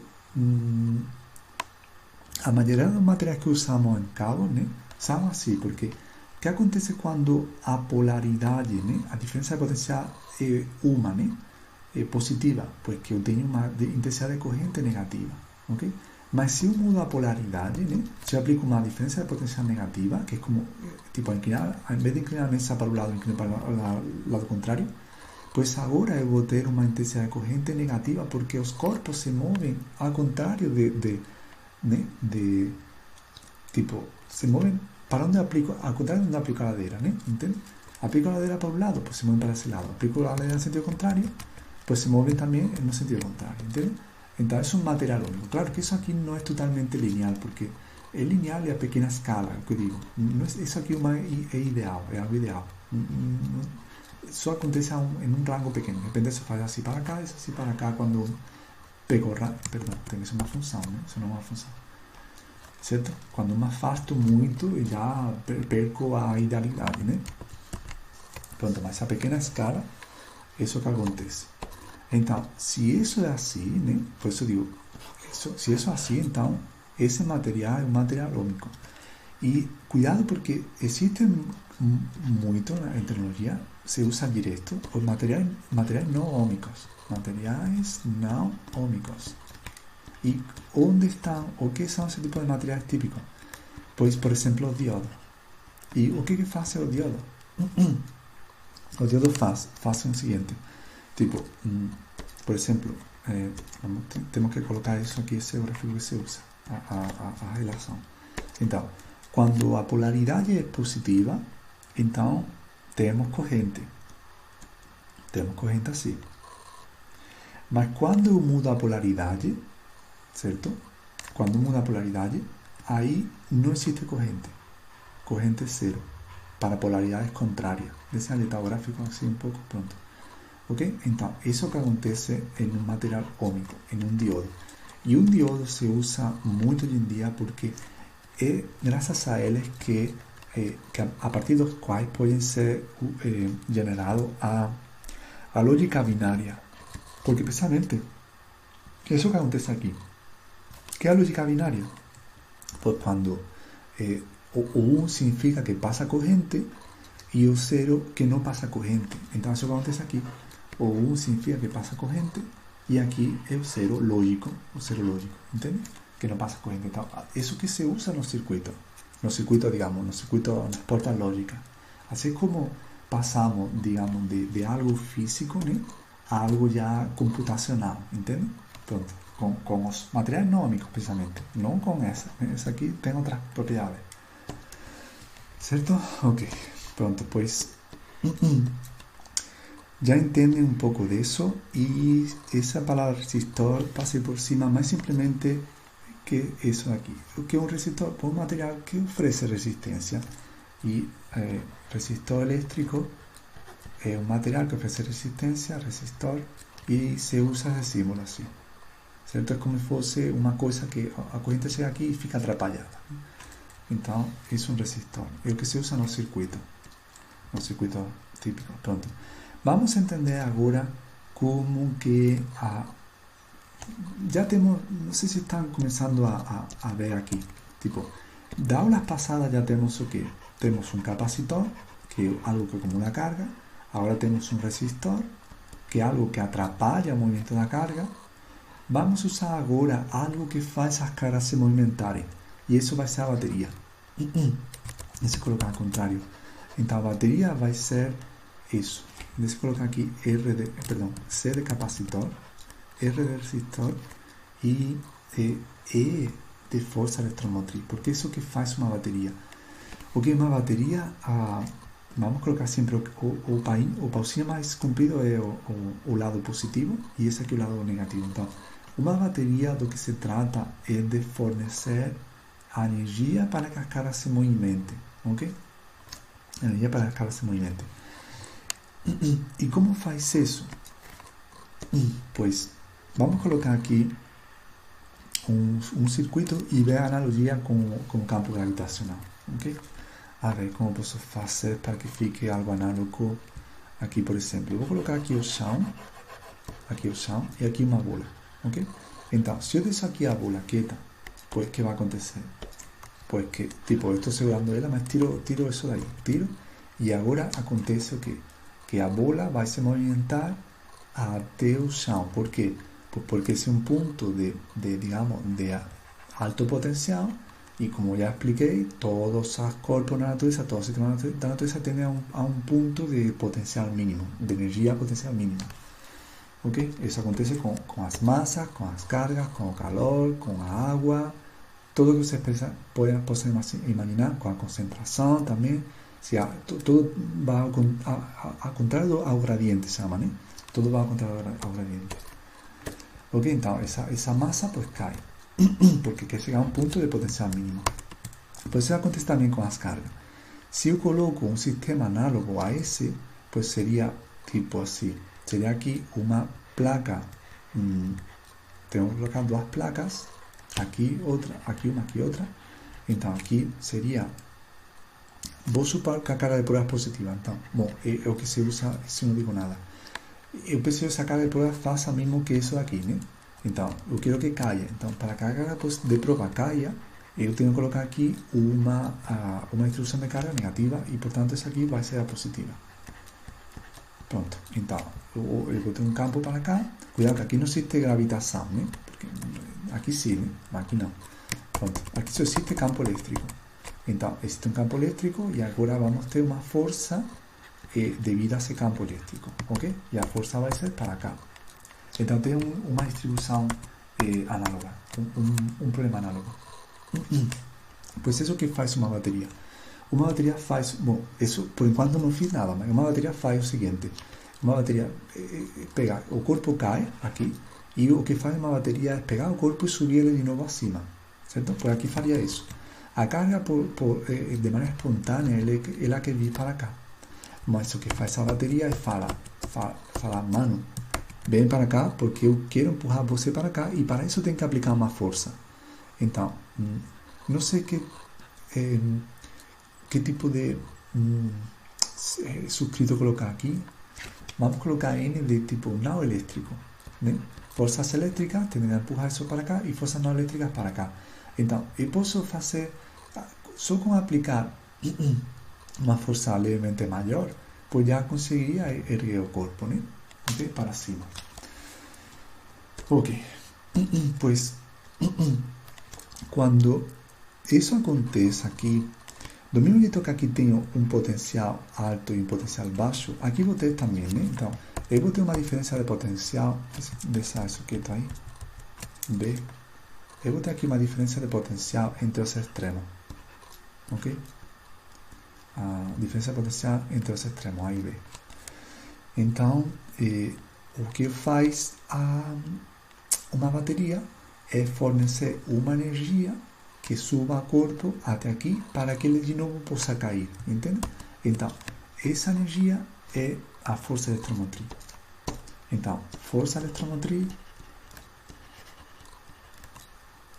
a maioria dos materiais que usamos em cabo, né, são assim, porque o que acontece quando a polaridade, né, a diferença de potência é uma, né, é positiva, pois que eu tenho uma intensidade de corrente negativa, ok? Mas se eu mudo a polaridade, né, se eu aplico uma diferença de potência negativa, que é como, tipo, inclinar, em vez de inclinar a mesa para o lado, inclinar para o lado contrário, pois agora eu vou ter uma intensidade de corrente negativa, porque os corpos se movem ao contrário tipo, se movem para onde aplico, ao contrário de onde aplico a ladeira, né? ¿Entende? Aplico a ladeira para un lado, pues se mueven para ese lado. Aplico la ladeira en sentido contrario, pues se mueven también en el sentido contrario, ¿entiendes? Entonces es un material único. Claro que eso aquí no es totalmente lineal, porque es lineal y a pequeña escala, lo que digo. No es, eso aquí es ideal, es algo ideal. Eso acontece en un rango pequeño. Depende se faz así para acá, es así para acá quando pego, perdão, tem que ser uma função, né? Isso não é uma função. Certo? Quando eu me afasto muito, eu já perco a idealidade, né? Pronto, mas a pequena escala, isso que acontece. Então, se isso é assim, né? Por isso eu digo, se isso é assim, então, esse material é um material ômico. E cuidado porque existe muito na tecnologia, se usa direto, os materiais não ômicos. Materiais não ômicos. E onde estão, o que são esse tipo de materiais típicos? Pois, por exemplo, o diodo. E o que faz o diodo? O diodo faz o seguinte, tipo, por exemplo, temos que colocar isso aqui, esse é o gráfico que se usa, a relação. Então, quando a polaridade é positiva, então temos corrente assim. Mas quando eu mudo a polaridade, certo? Quando muda a polaridade, aí não existe corrente. Corrente zero. Para polaridades contrárias. Deixa eu editar o gráfico assim um pouco, pronto. Ok? Então, isso é o que acontece em um material ômico, em um diodo. E um diodo se usa muito hoje em dia porque é graças a eles que a partir dos quais pode ser generado a lógica binária. Porque precisamente, isso que acontece aqui. Que é a lógica binária? Pues quando o 1 significa que passa corrente e o 0 que não passa corrente. Então, isso que acontece aqui. O 1 significa que passa corrente e aqui é o 0 lógico, entende? Que não passa corrente. Então, isso que se usa no circuito, digamos, nas portas lógicas. Assim como passamos, digamos, de algo físico, né, a algo já computacional, entende? Pronto, com os materiais ômicos, precisamente, não com essa. Essa aqui tem outras propriedades. ¿Cierto? Ok, pronto, pues ya entienden un poco de eso y esa palabra resistor pase por encima más simplemente que eso de aquí. ¿Qué es un resistor? Pues un material que ofrece resistencia y resistor eléctrico es un material que ofrece resistencia, resistor, y se usa ese símbolo así. ¿Cierto? Es como si fuese una cosa que a corriente chega aquí y fica atrapallada. Então, isso é um resistor. É o que se usa no circuito típico. Pronto. Vamos entender agora como que já temos, não sei se estão começando a ver aqui, tipo, da aulas passadas já temos o que? Temos um capacitor, que é algo que acumula carga, agora temos um resistor, que é algo que atrapalha o movimento da carga. Vamos usar agora algo que faz as cargas se movimentarem, e isso vai ser a bateria. Deixa eu colocar ao contrário. Então a bateria vai ser isso. Deixa eu colocar aqui C de capacitor, R de resistor e E de força eletromotriz, porque isso que faz uma bateria. O que é uma bateria? Vamos colocar sempre o pauzinho mais comprido é o lado positivo e esse aqui é o lado negativo. Então, uma bateria do que se trata é de fornecer a energia para que as cargas se movimentem, ok? Energia para que as cargas se movimentem. E como faz isso? Pois, vamos colocar aqui um circuito e ver a analogia com o campo gravitacional, ok? A ver como posso fazer para que fique algo análogo aqui, por exemplo. Eu vou colocar aqui o chão e aqui uma bola, ok? Então, se eu deixo aqui a bola quieta, pues ¿qué va a acontecer? Pues que, tipo, estou segurando ela, mas tiro isso daí, e agora acontece o quê? Que a bola vai se movimentar até o chão. Por quê? Pues porque esse é um ponto de alto potencial e, como já expliquei, todos os corpos da natureza, todo o sistema da natureza tende a um ponto de potencial mínimo, de energia potencial mínima. Ok? Isso acontece com as massas, com as cargas, com o calor, com a água, tudo que vocês possam imaginar, com a concentração também. Todo vai ao contrário ao gradiente, chama, né? Tudo vai ao contrário ao gradiente. Ok? Então, essa massa pues cai, porque quer chegar a um ponto de potencial mínimo. Pues isso acontece também com as cargas. Se eu coloco um sistema análogo a esse, pues seria tipo assim. Seria aqui uma placa. Temos que colocar duas placas. Aqui outra, aqui uma, aqui outra. Então aqui seria. Vou supor que a carga de prueba é positiva. Então, bom, é o que se usa, se não digo nada. Eu preciso que essa carga de prueba faça o mesmo que isso aqui, né? Então, eu quero que caia. Então, para que a carga de prova caia, eu tenho que colocar aqui uma instrução de carga negativa e, portanto, essa aqui vai ser a positiva. Pronto, então, eu vou ter um campo para cá. Cuidado que aqui não existe gravitação, né? Porque aqui sim, né? Mas aqui não. Pronto, aqui só existe campo elétrico. Então, existe um campo elétrico e agora vamos ter uma força devido a esse campo elétrico, ok? E a força vai ser para cá. Então, tem uma distribuição análoga, um problema análogo. Pois isso que faz uma bateria. Uma bateria faz, bom, isso por enquanto não fiz nada, mas uma bateria faz o seguinte: uma bateria pega, o corpo cai aqui, e o que faz uma bateria é pegar o corpo e subir ele de novo acima, certo? Por aqui faria isso. A carga de maneira espontânea ela quer vir para cá, mas o que faz a bateria é falar, mano, vem para cá porque eu quero empurrar você para cá e para isso tem que aplicar uma força. Então, não sei que tipo de subscrito colocar aqui. Vamos colocar N de tipo não elétrico, né? Forças elétricas tendem a empurrar isso para cá e forças não elétricas para cá. Então, eu posso fazer, só com aplicar uma força levemente maior, pois já conseguiria erguer o corpo, né? Okay? Para cima. Ok. Pois, quando isso acontece aqui, do mesmo jeito que aqui tenho um potencial alto e um potencial baixo, aqui vou ter também, né? Então, eu vou ter uma diferença de potencial, deixar isso quieto aí, B. Eu vou ter aqui uma diferença de potencial entre os extremos, ok? diferença potencial entre os extremos A e B. Então, o que faz uma bateria é fornecer uma energia que suba o corpo até aqui para que ele de novo possa cair, entende? Então, essa energia é a força eletromotriz. Então, força eletromotriz,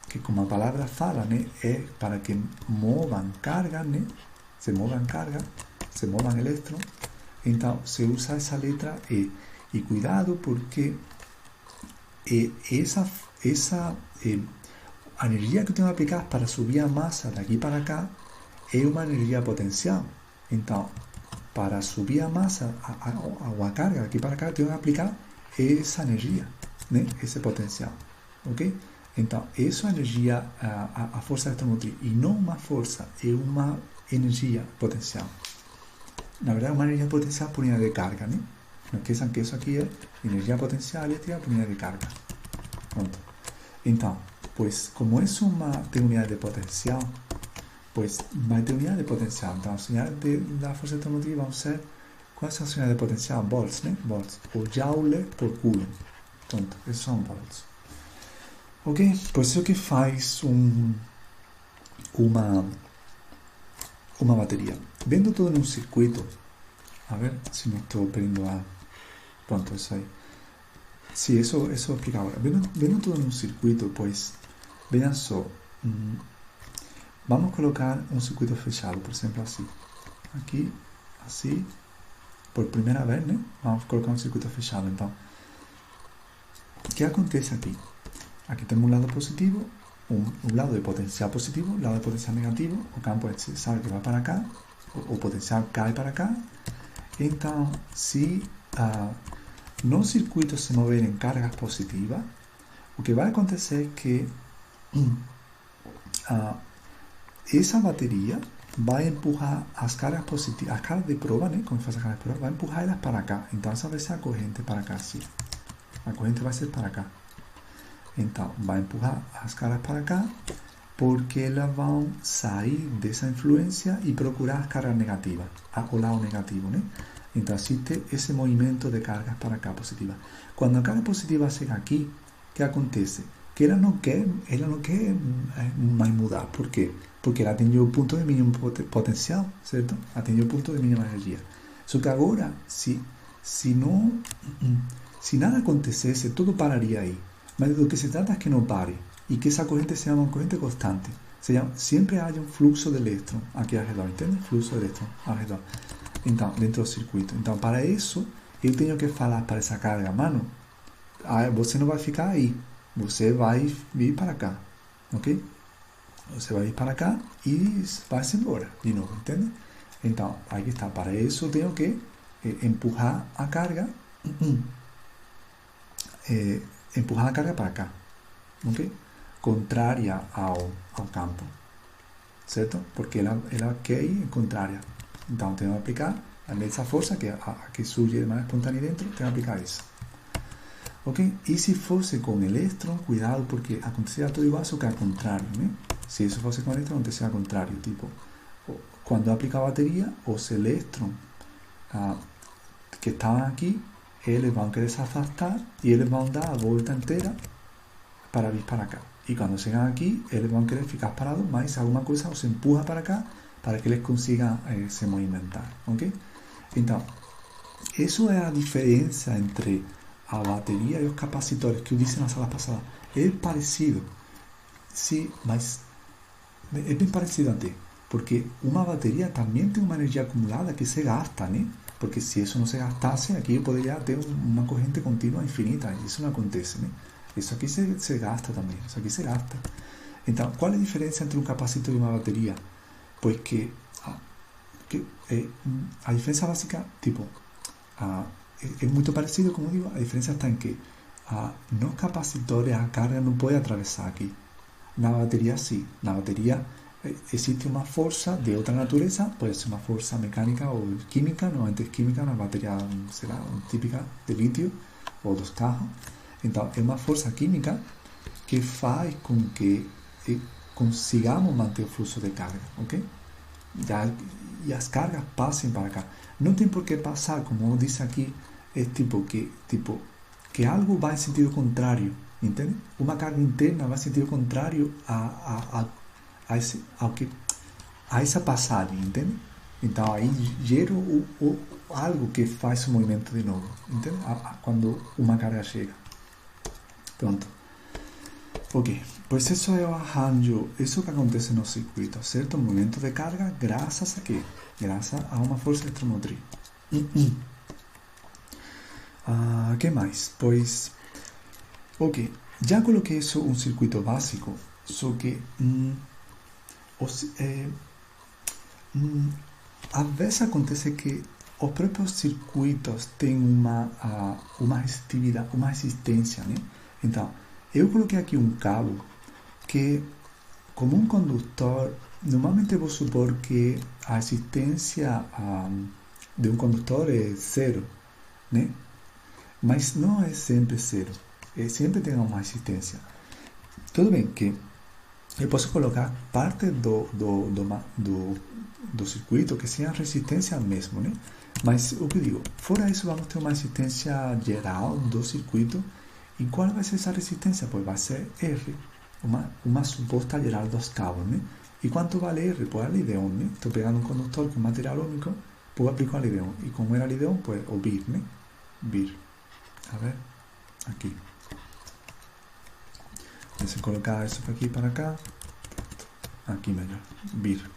que como a palavra fala, né, é para que movam carga, né? Se movam carga, se movam elétrons. Então, se usa essa letra E. E cuidado porque a energia que eu tenho que aplicar para subir a massa daqui para cá é uma energia potencial. Então, para subir a massa, a carga daqui para cá, eu tenho que aplicar essa energia, né? Esse potencial, ok? Então, essa é a energia, a força eletromotriz, e não uma força, é uma energia potencial. Na verdade, é uma energia potencial por unidade de carga, né? Não esqueçam que isso aqui é energia potencial elétrica por unidade de carga. Pronto. Então, pues, como isso tem unidade de potencial, pues vai ter unidade de potencial. Então, as unidades da força eletromotriz vão ser, quais são as unidades de potencial? Volts, né? Volts. Ou joule por coulomb. Pronto, esses são volts. Ok? Por isso que faz uma bateria. Vendo tudo num circuito, a ver se não estou perdendo a... Pronto, isso aí. Sí, eso explica ahora. Vendo tudo num circuito, pues, vean só. Vamos colocar um circuito fechado, por exemplo, assim. Aqui, assim, por primeira vez, né? Vamos colocar um circuito fechado. Então, o que acontece aqui? Aqui temos um lado positivo, um lado de potencial positivo, um lado de potencial negativo. O campo sabe que vai para cá, o potencial cai para cá. Então, se no circuito se moverem cargas positivas, o que vai acontecer é que essa bateria vai empurrar as cargas positivas, as cargas de prova, né? Como faz a carga de prova, vai empurrar elas para cá. Então, essa vai ser a corrente para cá, assim. A corrente vai ser para cá. Então, vai empurrar as cargas para cá, porque elas vão sair dessa influência e procurar as cargas negativas, o lado negativo, né? Então, existe esse movimento de cargas para cá positiva. Quando a carga positiva chega aqui, o que acontece? Que ela não quer mais mudar. Por quê? Porque ela atingiu o ponto de mínimo potencial, certo? Atingiu o ponto de mínima energia. Só que agora, se nada acontecesse, tudo pararia aí. Mas do que se trata é que não pare e que essa corrente seja uma corrente constante. Sempre haja um fluxo de elétron aqui ao redor, entende? Fluxo de elétron ao redor. Então, dentro do circuito. Então, para isso, eu tenho que falar para essa carga, mano, você não vai ficar aí, você vai vir para cá, ok? Você vai vir para cá e vai-se embora de novo, entende? Então, aí está. Para isso, eu tenho que empurrar a carga, empurrar a carga para cá, ok? Contrária ao campo, certo? Porque ela quer ir contrária. Então, tenho que aplicar a mesma força que surge de maneira espontânea dentro, tenho que aplicar isso. Ok? E se fosse com elétron, cuidado, porque acontecia tudo igual, só que ao contrário, né? Se isso fosse com elétron, acontecia ao contrário. Tipo, quando eu aplico a bateria, os elétrons que estavam aqui, eles vão querer se afastar e eles vão dar a volta inteira para vir para cá. E quando chegam aqui, eles vão querer ficar parados, mas alguma coisa os empurra para cá, para que eles consigam se movimentar, ok? Então, isso é a diferença entre a bateria e os capacitores, que eu disse na sala passada. É parecido, sim, mas é bem parecido até, porque uma bateria também tem uma energia acumulada que se gasta, né? Porque se isso não se gastasse, aqui eu poderia ter uma corrente contínua infinita, e isso não acontece, né? Isso aqui se gasta também, isso aqui se gasta. Então, qual é a diferença entre um capacitor e uma bateria? Pois que a diferença básica, tipo, é muito parecido, como digo, a diferença está em que nos capacitores a carga não pode atravessar aqui. Na bateria, sim. Na bateria existe uma força de outra natureza, pode ser uma força mecânica ou química, normalmente química, na bateria, será típica de lítio ou dos carros. Então, é uma força química que faz com que consigamos manter o fluxo de carga, ok? ya, y las cargas pasen para acá. No tiene por qué pasar, como dice aquí, es tipo que algo va en sentido contrario, ¿entiendes? Una carga interna va en sentido contrario a esa passagem, entende? Então aí gera algo que faz o movimento de novo, entende? Quando uma carga chega. Pronto. Ok, pois isso é o arranjo, isso que acontece no circuito, certo? Movimento de carga graças a quê? Graças a uma força eletromotriz. Que mais? Pois, ok, já coloquei isso um circuito básico, só que a vezes acontece que os próprios circuitos têm uma resistividade, uma resistência, né? Então, eu coloquei aqui um cabo que, como um condutor, normalmente vou supor que a resistência de um condutor é zero, né? Mas não é sempre zero, sempre tem uma resistência. Tudo bem que eu posso colocar parte do circuito que seja resistência mesmo, né? Mas o que eu digo, fora isso vamos ter uma resistência geral do circuito. E qual vai ser essa resistência? Pois vai ser R, uma suposta geral dos cabos, né? E quanto vale R? Pois a lei de Ohm, né? Estou pegando um condutor com material único, pois aplico a lei de Ohm. E como era a lei de Ohm, pois o BIR, né? BIR. A ver, aqui. Deixa eu colocar isso aqui para cá. Aqui melhor, BIR.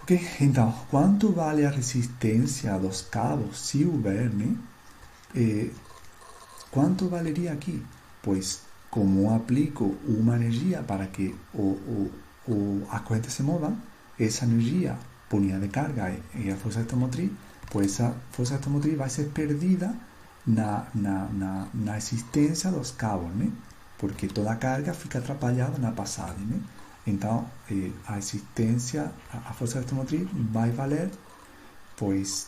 Ok, então, quanto vale a resistência dos cabos se houver, né? Quanto valeria aqui? Pois, como aplico uma energia para que a corrente se mova, essa energia, por unidade de carga e a força eletromotriz, pois essa força eletromotriz vai ser perdida na existência dos cabos, né? Porque toda a carga fica atrapalhada na passagem, né? Então, a existência, a força eletromotriz vai valer, pois,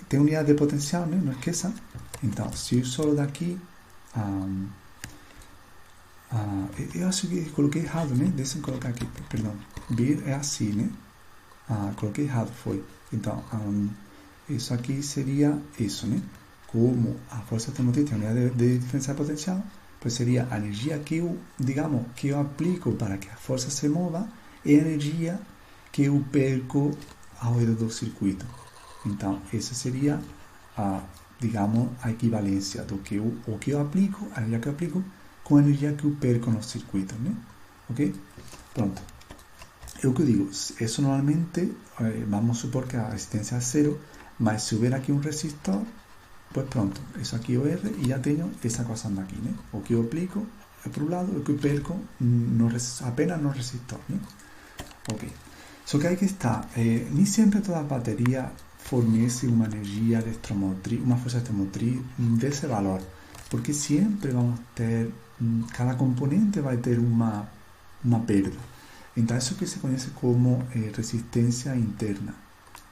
tem unidade de potencial, né? Não esqueça. Então, se eu solo daqui, eu acho que coloquei errado, né? Deixa eu colocar aqui, perdão. BIR é assim, né? Coloquei errado, foi. Então, isso aqui seria isso, né? Como a força eletromotriz tem unidade de diferencial potencial, pois seria a energia que eu, digamos, que eu aplico para que a força se mova e a energia que eu perco ao redor do circuito. Então, essa seria, digamos, a equivalência do que eu aplico, a energia que eu aplico, com a energia que eu perco no circuito, né? Ok? Pronto. É o que eu digo, isso normalmente, vamos supor que a resistência é zero, mas se houver aqui um resistor, pois pronto, isso aqui é o R e já tenho essa coisa aqui, né? O que eu aplico é para um lado, o que eu perco apenas no resistor, né? Ok. Só que aí que está, nem sempre toda a bateria fornece uma energia eletromotriz, uma força eletromotriz desse valor, porque sempre vamos ter, cada componente vai ter uma perda. Então, isso que se conhece como resistência interna,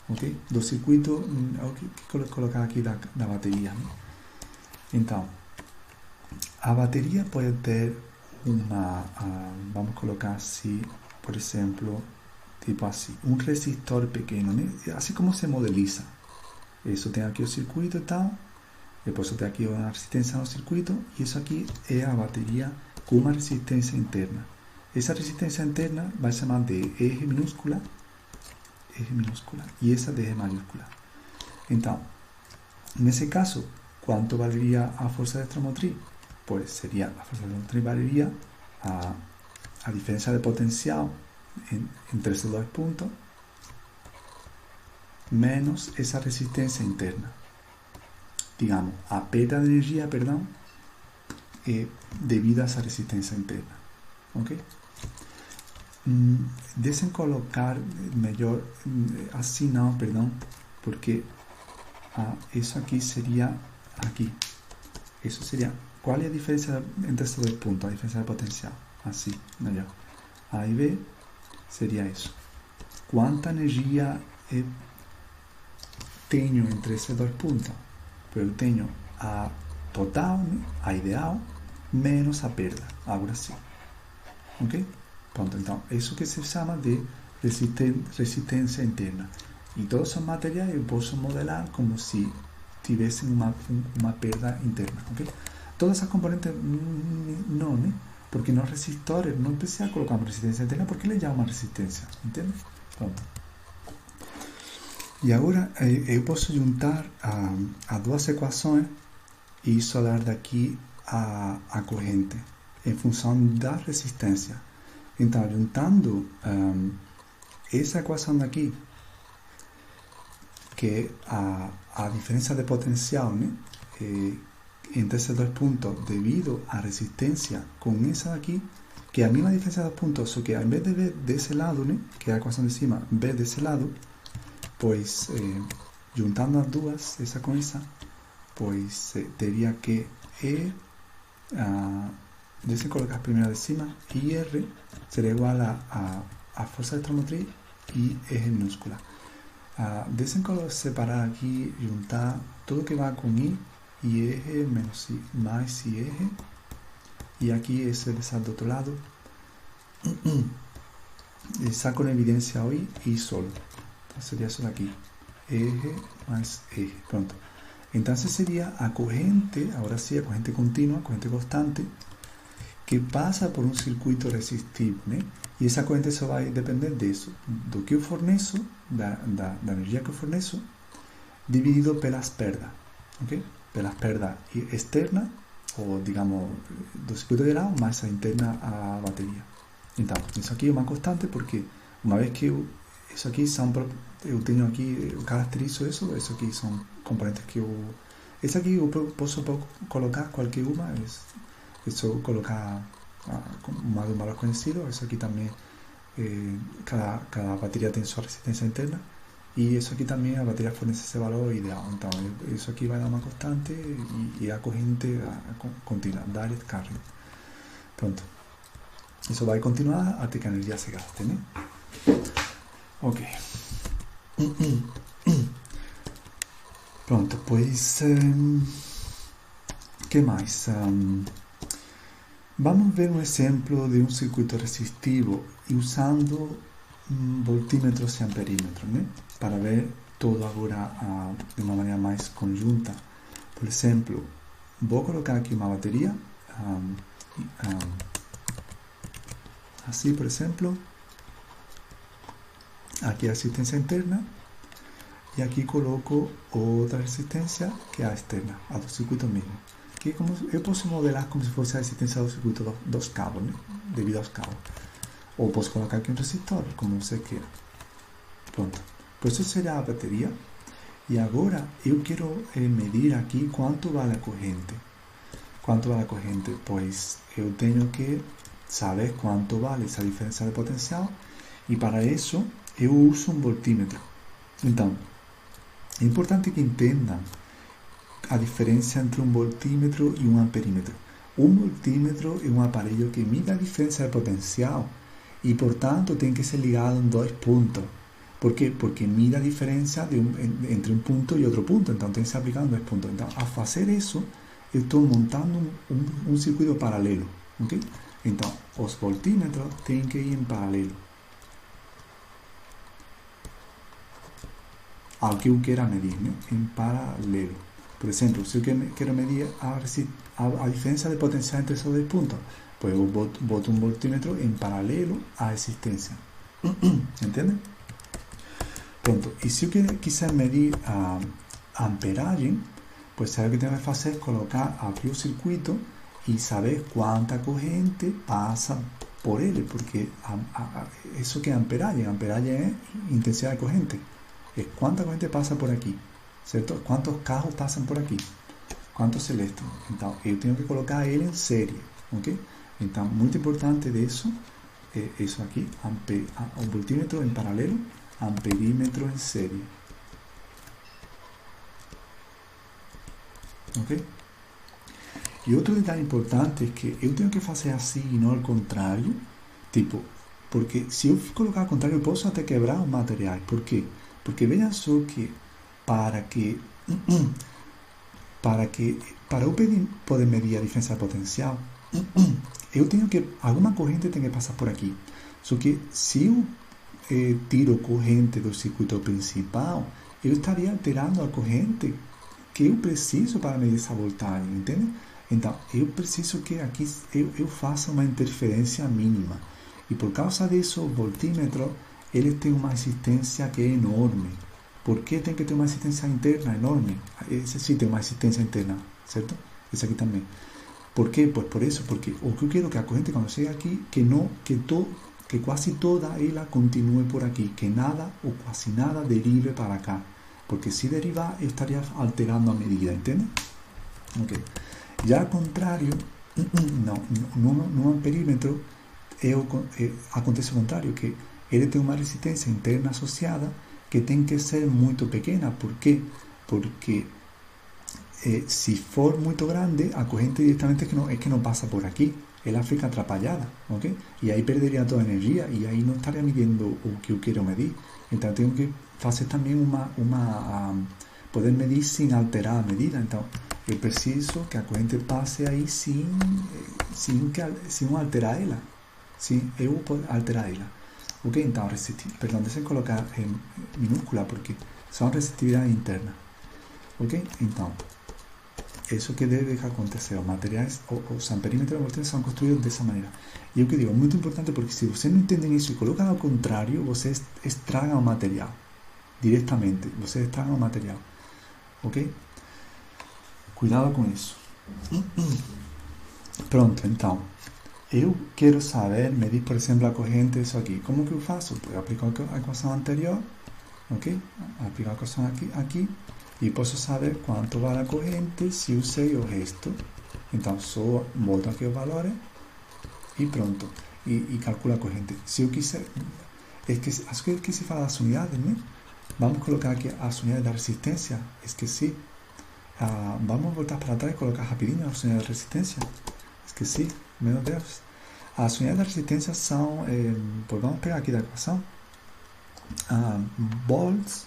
ok? Do circuito, que colocar aqui da bateria, né? Então, a bateria pode ter vamos colocar assim, por exemplo, tipo assim, um resistor pequeno, né? Assim como se modeliza. Isso tem aqui o circuito e tal, depois eu tenho aqui uma resistência no circuito, e isso aqui é a bateria com uma resistência interna. Essa resistência interna vai chamar de R minúscula, e essa de R maiúscula. Então, nesse caso, quanto valeria a força eletromotriz? Pois seria, a força eletromotriz valeria a diferença de potencial entre esses dois pontos menos essa resistência interna. Digamos, a perda de energia, perdão, é devido a essa resistência interna. Ok? Deixem colocar melhor assim, não, perdão, porque isso aqui seria aqui. Isso seria, qual é a diferença entre esses dois pontos? A diferença de potencial. Assim, melhor. A e B seria isso. Quanta energia tenho entre esses dois pontos? Eu tenho a total, né? A ideal, menos a perda, agora sim. Ok? Pronto, então, isso que se chama de resistência interna. E todos os materiais eu posso modelar como se tivessem uma perda interna. Ok? Todas as componentes não, né? Porque nos resistores não precisa colocar uma resistência interna porque ele já é uma resistência. Entende? Pronto. E agora eu posso juntar a duas equações e isolar daqui a corrente em função da resistência. Então, juntando essa equação daqui, que é a diferença de potencial, né? Entre esses dois pontos devido à resistência com essa daqui, que é a mesma diferença de pontos, só que ao invés de ver desse lado, né? Que é a equação de cima, ver desse lado, pois juntando as duas, essa com essa, pois teria que deixa eu colocar a primeira de cima, IR será igual a força electromotriz e eje minúscula. Deixem separar aqui, juntar tudo que vai com I e eje menos I, mais I eje, e aqui esse desar do outro lado, e saco na evidência o I e solo. Então seria isso daqui, eje mais eje, pronto. Então seria a corrente, agora sim, a corrente contínua, a corrente constante, que passa por um circuito resistivo, né? E essa corrente só vai depender disso, do que eu forneço, da energia que eu forneço, dividido pelas perdas, ok? Pelas perdas externas, ou digamos, do circuito geral, mais a interna à bateria. Então, isso aqui é uma constante porque uma vez que isso aqui eu tenho aqui, eu caracterizo isso aqui são componentes que eu... Esse aqui eu posso colocar qualquer uma, é só colocar um valor conhecido. Isso aqui também, cada bateria tem sua resistência interna, e isso aqui também a bateria fornece esse valor ideal. Então, isso aqui vai dar uma constante e a corrente contínua, direct current. Pronto. Isso vai continuar até que a energia se gaste, né? Ok. Pronto, pois... que mais? Vamos ver um exemplo de um circuito resistivo usando voltímetros e amperímetros, né? Para ver tudo agora de uma maneira mais conjunta. Por exemplo, vou colocar aqui uma bateria, assim, por exemplo. Aqui a resistência interna, e aqui coloco outra resistência que é a externa, a do circuito mesmo. Que como eu posso modelar como se fosse a resistência do circuito dos cabos, né? Devido aos cabos. Ou posso colocar aqui um resistor, como você queira. Pronto. Pues isso será a bateria. E agora eu quero medir aqui quanto vale a corrente. Quanto vale a corrente? Pois eu tenho que saber quanto vale essa diferença de potencial, e para isso eu uso um voltímetro. Então, é importante que entendam a diferença entre um voltímetro e um amperímetro. Um voltímetro é um aparelho que mide a diferença de potencial e, portanto, tem que ser ligado em dois pontos. Por quê? Porque mide a diferença entre um ponto e outro ponto, então tem que ser aplicado em dois pontos. Então, ao fazer isso, eu estou montando um circuito paralelo. Okay? Então, os voltímetros têm que ir em paralelo ao que eu quero medir, né? Em paralelo. Por exemplo, se eu quero medir a diferença de potencial entre esses dois pontos, pues eu boto um voltímetro em paralelo à resistência. Entende? Pronto. E se eu quiser medir a amperagem, pues sabe o que tenho que fazer? Abrir o circuito e saber quanta corrente passa por ele, porque isso que é amperagem. Amperagem é intensidade de corrente. É quanta corrente passa por aqui, certo? Quantos carros passam por aqui, quantos elétrons. Então, eu tenho que colocar ele em série, ok? Então, muito importante disso é isso aqui, o voltímetro em paralelo, amperímetro em série. Ok? E outro detalhe importante é que eu tenho que fazer assim e não ao contrário, tipo, porque se eu colocar ao contrário, eu posso até quebrar os materiais. Por quê? Porque vejam só que para eu poder medir a diferença de potencial, eu tenho que, alguma corrente tem que passar por aqui. Só que se eu tiro corrente do circuito principal, eu estaria alterando a corrente que eu preciso para medir essa voltagem, entende? Então, eu preciso que aqui eu faça uma interferência mínima. E por causa disso, o voltímetro, ele tem uma resistência que é enorme. Por que tem que ter uma resistência interna enorme? Esse sim tem uma resistência interna, certo? Esse aqui também. Por quê? Pues por isso, porque o que eu quero é que a corrente, quando chegue aqui, que quase toda ela continue por aqui, que nada ou quase nada derive para cá. Porque se derivar, eu estaria alterando a medida, entende? Ok. Já ao contrário, no amperímetro, acontece o contrário, que ele tem uma resistência interna associada que tem que ser muito pequena. Por quê? Porque se for muito grande, a corrente directamente que não passa por aqui, ela fica atrapalhada, ok? E aí perderia toda a energia e aí não estaria medindo o que eu quero medir. Então tenho que fazer também poder medir sem alterar a medida. Então eu preciso que a corrente passe aí sem alterar ela, sem eu alterar ela. Ok? Então perdão, deixa eu colocar em minúscula porque são resistividade interna. Ok? Então isso que deve acontecer. Os materiais, os amperímetros de voltagem são construídos dessa maneira. E o que digo, é muito importante porque se vocês não entendem isso e colocam ao contrário, vocês estragam o material. Diretamente, vocês estragam o material. Ok? Cuidado com isso. Pronto, então. Eu quero saber, medir, por exemplo, a corrente, isso aqui. Como que eu faço? Eu aplico a equação anterior. Ok? Aplico a equação aqui. E posso saber quanto vale a corrente se eu sei o resto. Então, só volto aqui o valor e pronto. E calculo a corrente. Se eu quiser... Aqui se fala das unidades, né? Vamos colocar aqui as unidades da resistência. Esqueci. Vamos voltar para trás e colocar rapidinho as unidades da resistência. Esqueci. Meu Deus. As unidades da resistência são... Pues vamos pegar aqui da equação. Volts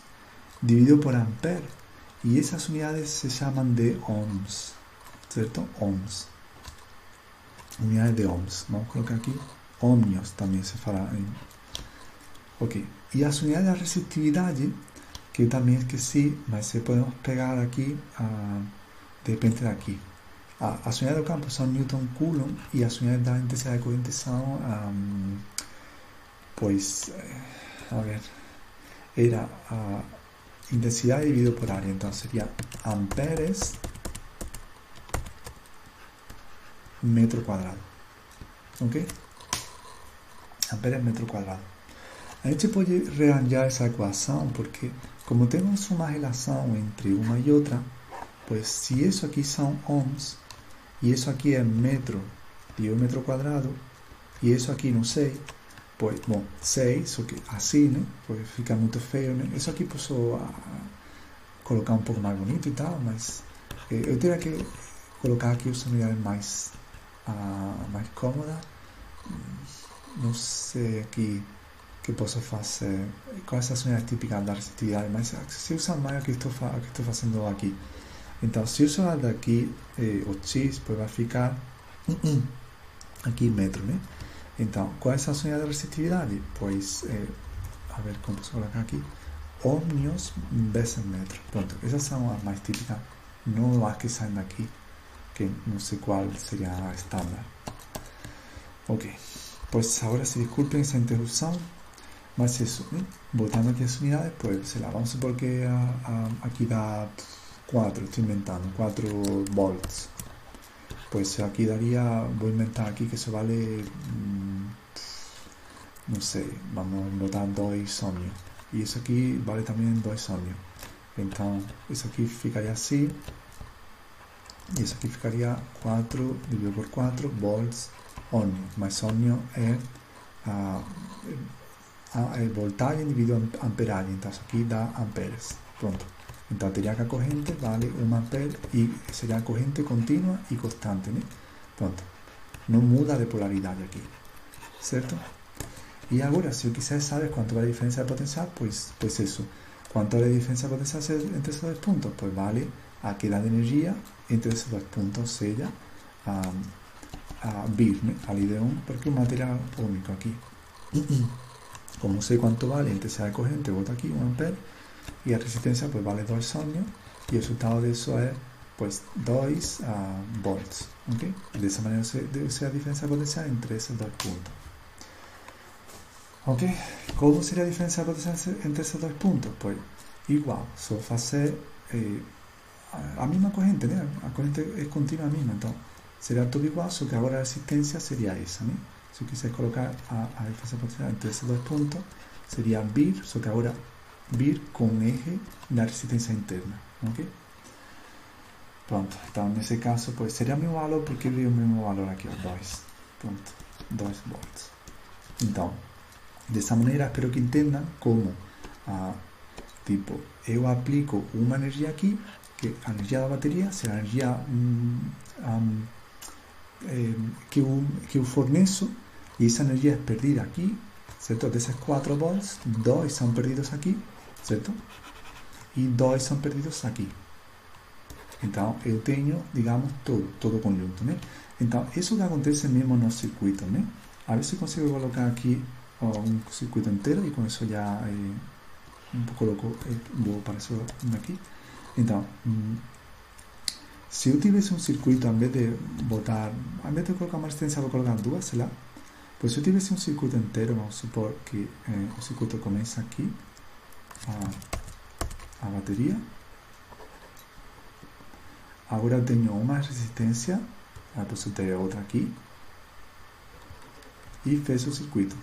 dividido por ampere. E essas unidades se chamam de ohms, certo? Ohms. Unidades de ohms. Vamos colocar aqui ohmios, também se fala em... Ok. E as unidades da resistividade, que eu também esqueci, mas podemos pegar aqui, de repente daqui. As unidades do campo são Newton Coulomb e as unidades da intensidade de corrente são, era intensidade dividido por área, então seria amperes metro quadrado, ok? Amperes metro quadrado. A gente pode rearranjar essa equação porque como temos uma relação entre uma e outra, pues se isso aqui são ohms e isso aqui é metro e o metro quadrado e isso aqui não sei, pues, bom, sei, só que assim, né? Porque fica muito feio, né? Isso aqui posso colocar um pouco mais bonito e tal, mas eu teria que colocar aqui as unidades mais cômodas. Não sei aqui que posso fazer, quais são as unidades típicas da resistividade, mas se usar mais o que estou fazendo aqui. Então, se usar daqui o X, pues vai ficar aqui metro, né? Então, quais são as unidades de resistividade? Pois, a ver como posso colocar aqui, ohmios vezes metro. Pronto, essas são as mais típicas, não as que saem daqui, que não sei qual seria a estándar. Ok, pues agora se disculpen essa interrupção, mas isso, ¿eh? Voltando aqui as unidades, pues, sei lá, vamos supor que aqui dá 4, estoy inventando, 4 volts. Pues aquí daría, voy a inventar aquí que eso vale, no sé, vamos a botar 2 ohmios. Y eso aquí vale también 2 ohmios. Entonces, eso aquí ficaría así. Y eso aquí ficaría 4 dividido por 4 volts ohmios. Más ohmio es el voltaje dividido amperaje. Entonces aquí da amperes. Pronto. Então, teria que a corrente vale 1 ampere e seria a corrente contínua e constante, né? Pronto. Não muda de polaridade aqui, certo? E agora, se eu quiser saber quanto vale a diferença de potencial, pues isso. Quanto vale a diferença de potencial entre esses dois pontos? Pues vale a queda de energia entre esses dois pontos, seja BIR, né? Ali de 1, porque é um material único aqui. Como não sei quanto vale a intensidade corrente, boto aqui 1 ampere, y la resistencia pues vale 2 ohmios, y el resultado de eso es pues 2 volts, ¿okay? De esa manera debe ser la diferencia potencial entre esos dos puntos. ¿Ok? ¿Cómo sería la diferencia potencial entre esos dos puntos? Pues igual, solo hacer a misma corriente, ¿no? La corriente es continua misma, entonces sería todo igual, solo que ahora la resistencia sería esa, ¿no? Si quisiera colocar a diferencia potencial entre esos dos puntos, sería BIR, solo que ahora BIR con eje de resistencia interna, ¿ok? Pronto, então nesse caso pues sería el mismo valor, porque eu vi o mesmo valor aqui, 2, pronto, 2 volts. Então, dessa maneira espero que entendam como, tipo, eu aplico uma energia aqui, que a energia da bateria será a energia que eu forneço, e essa energia é perdida aqui, certo? Desses 4 volts, 2 são perdidos aqui, certo? E 2 são perdidos aqui. Então, eu tenho, digamos, todo o conjunto, né? Então, isso que acontece mesmo no circuito, né? A ver se consigo colocar aqui um circuito inteiro, e com isso já coloco, vou para isso aqui. Então, se eu tivesse um circuito, em vez de colocar uma resistência, vou colocar duas, sei lá. Pues si yo tuviese un circuito entero, vamos a supor que el circuito comienza aquí, a batería. Ahora tengo una resistencia, pues tengo otra aquí, y fiz o circuito.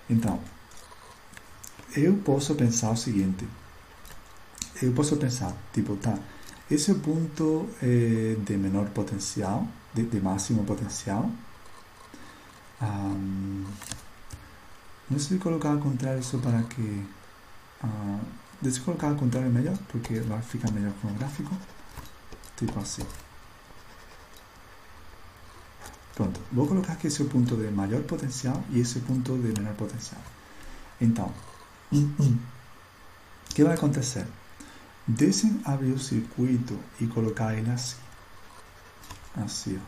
Entonces, eu posso pensar o seguinte, eu posso pensar, tipo, tá, esse é o ponto de menor potencial, de máximo potencial. No sé si colocar al contrario eso para que deseo colocar al contrario mejor, porque va a ficar mejor con el gráfico, tipo así. Pronto, voy a colocar aquí ese punto de mayor potencial y ese punto de menor potencial. Entonces, ¿qué va a acontecer? Desem abrir el circuito y colocar él así. Así.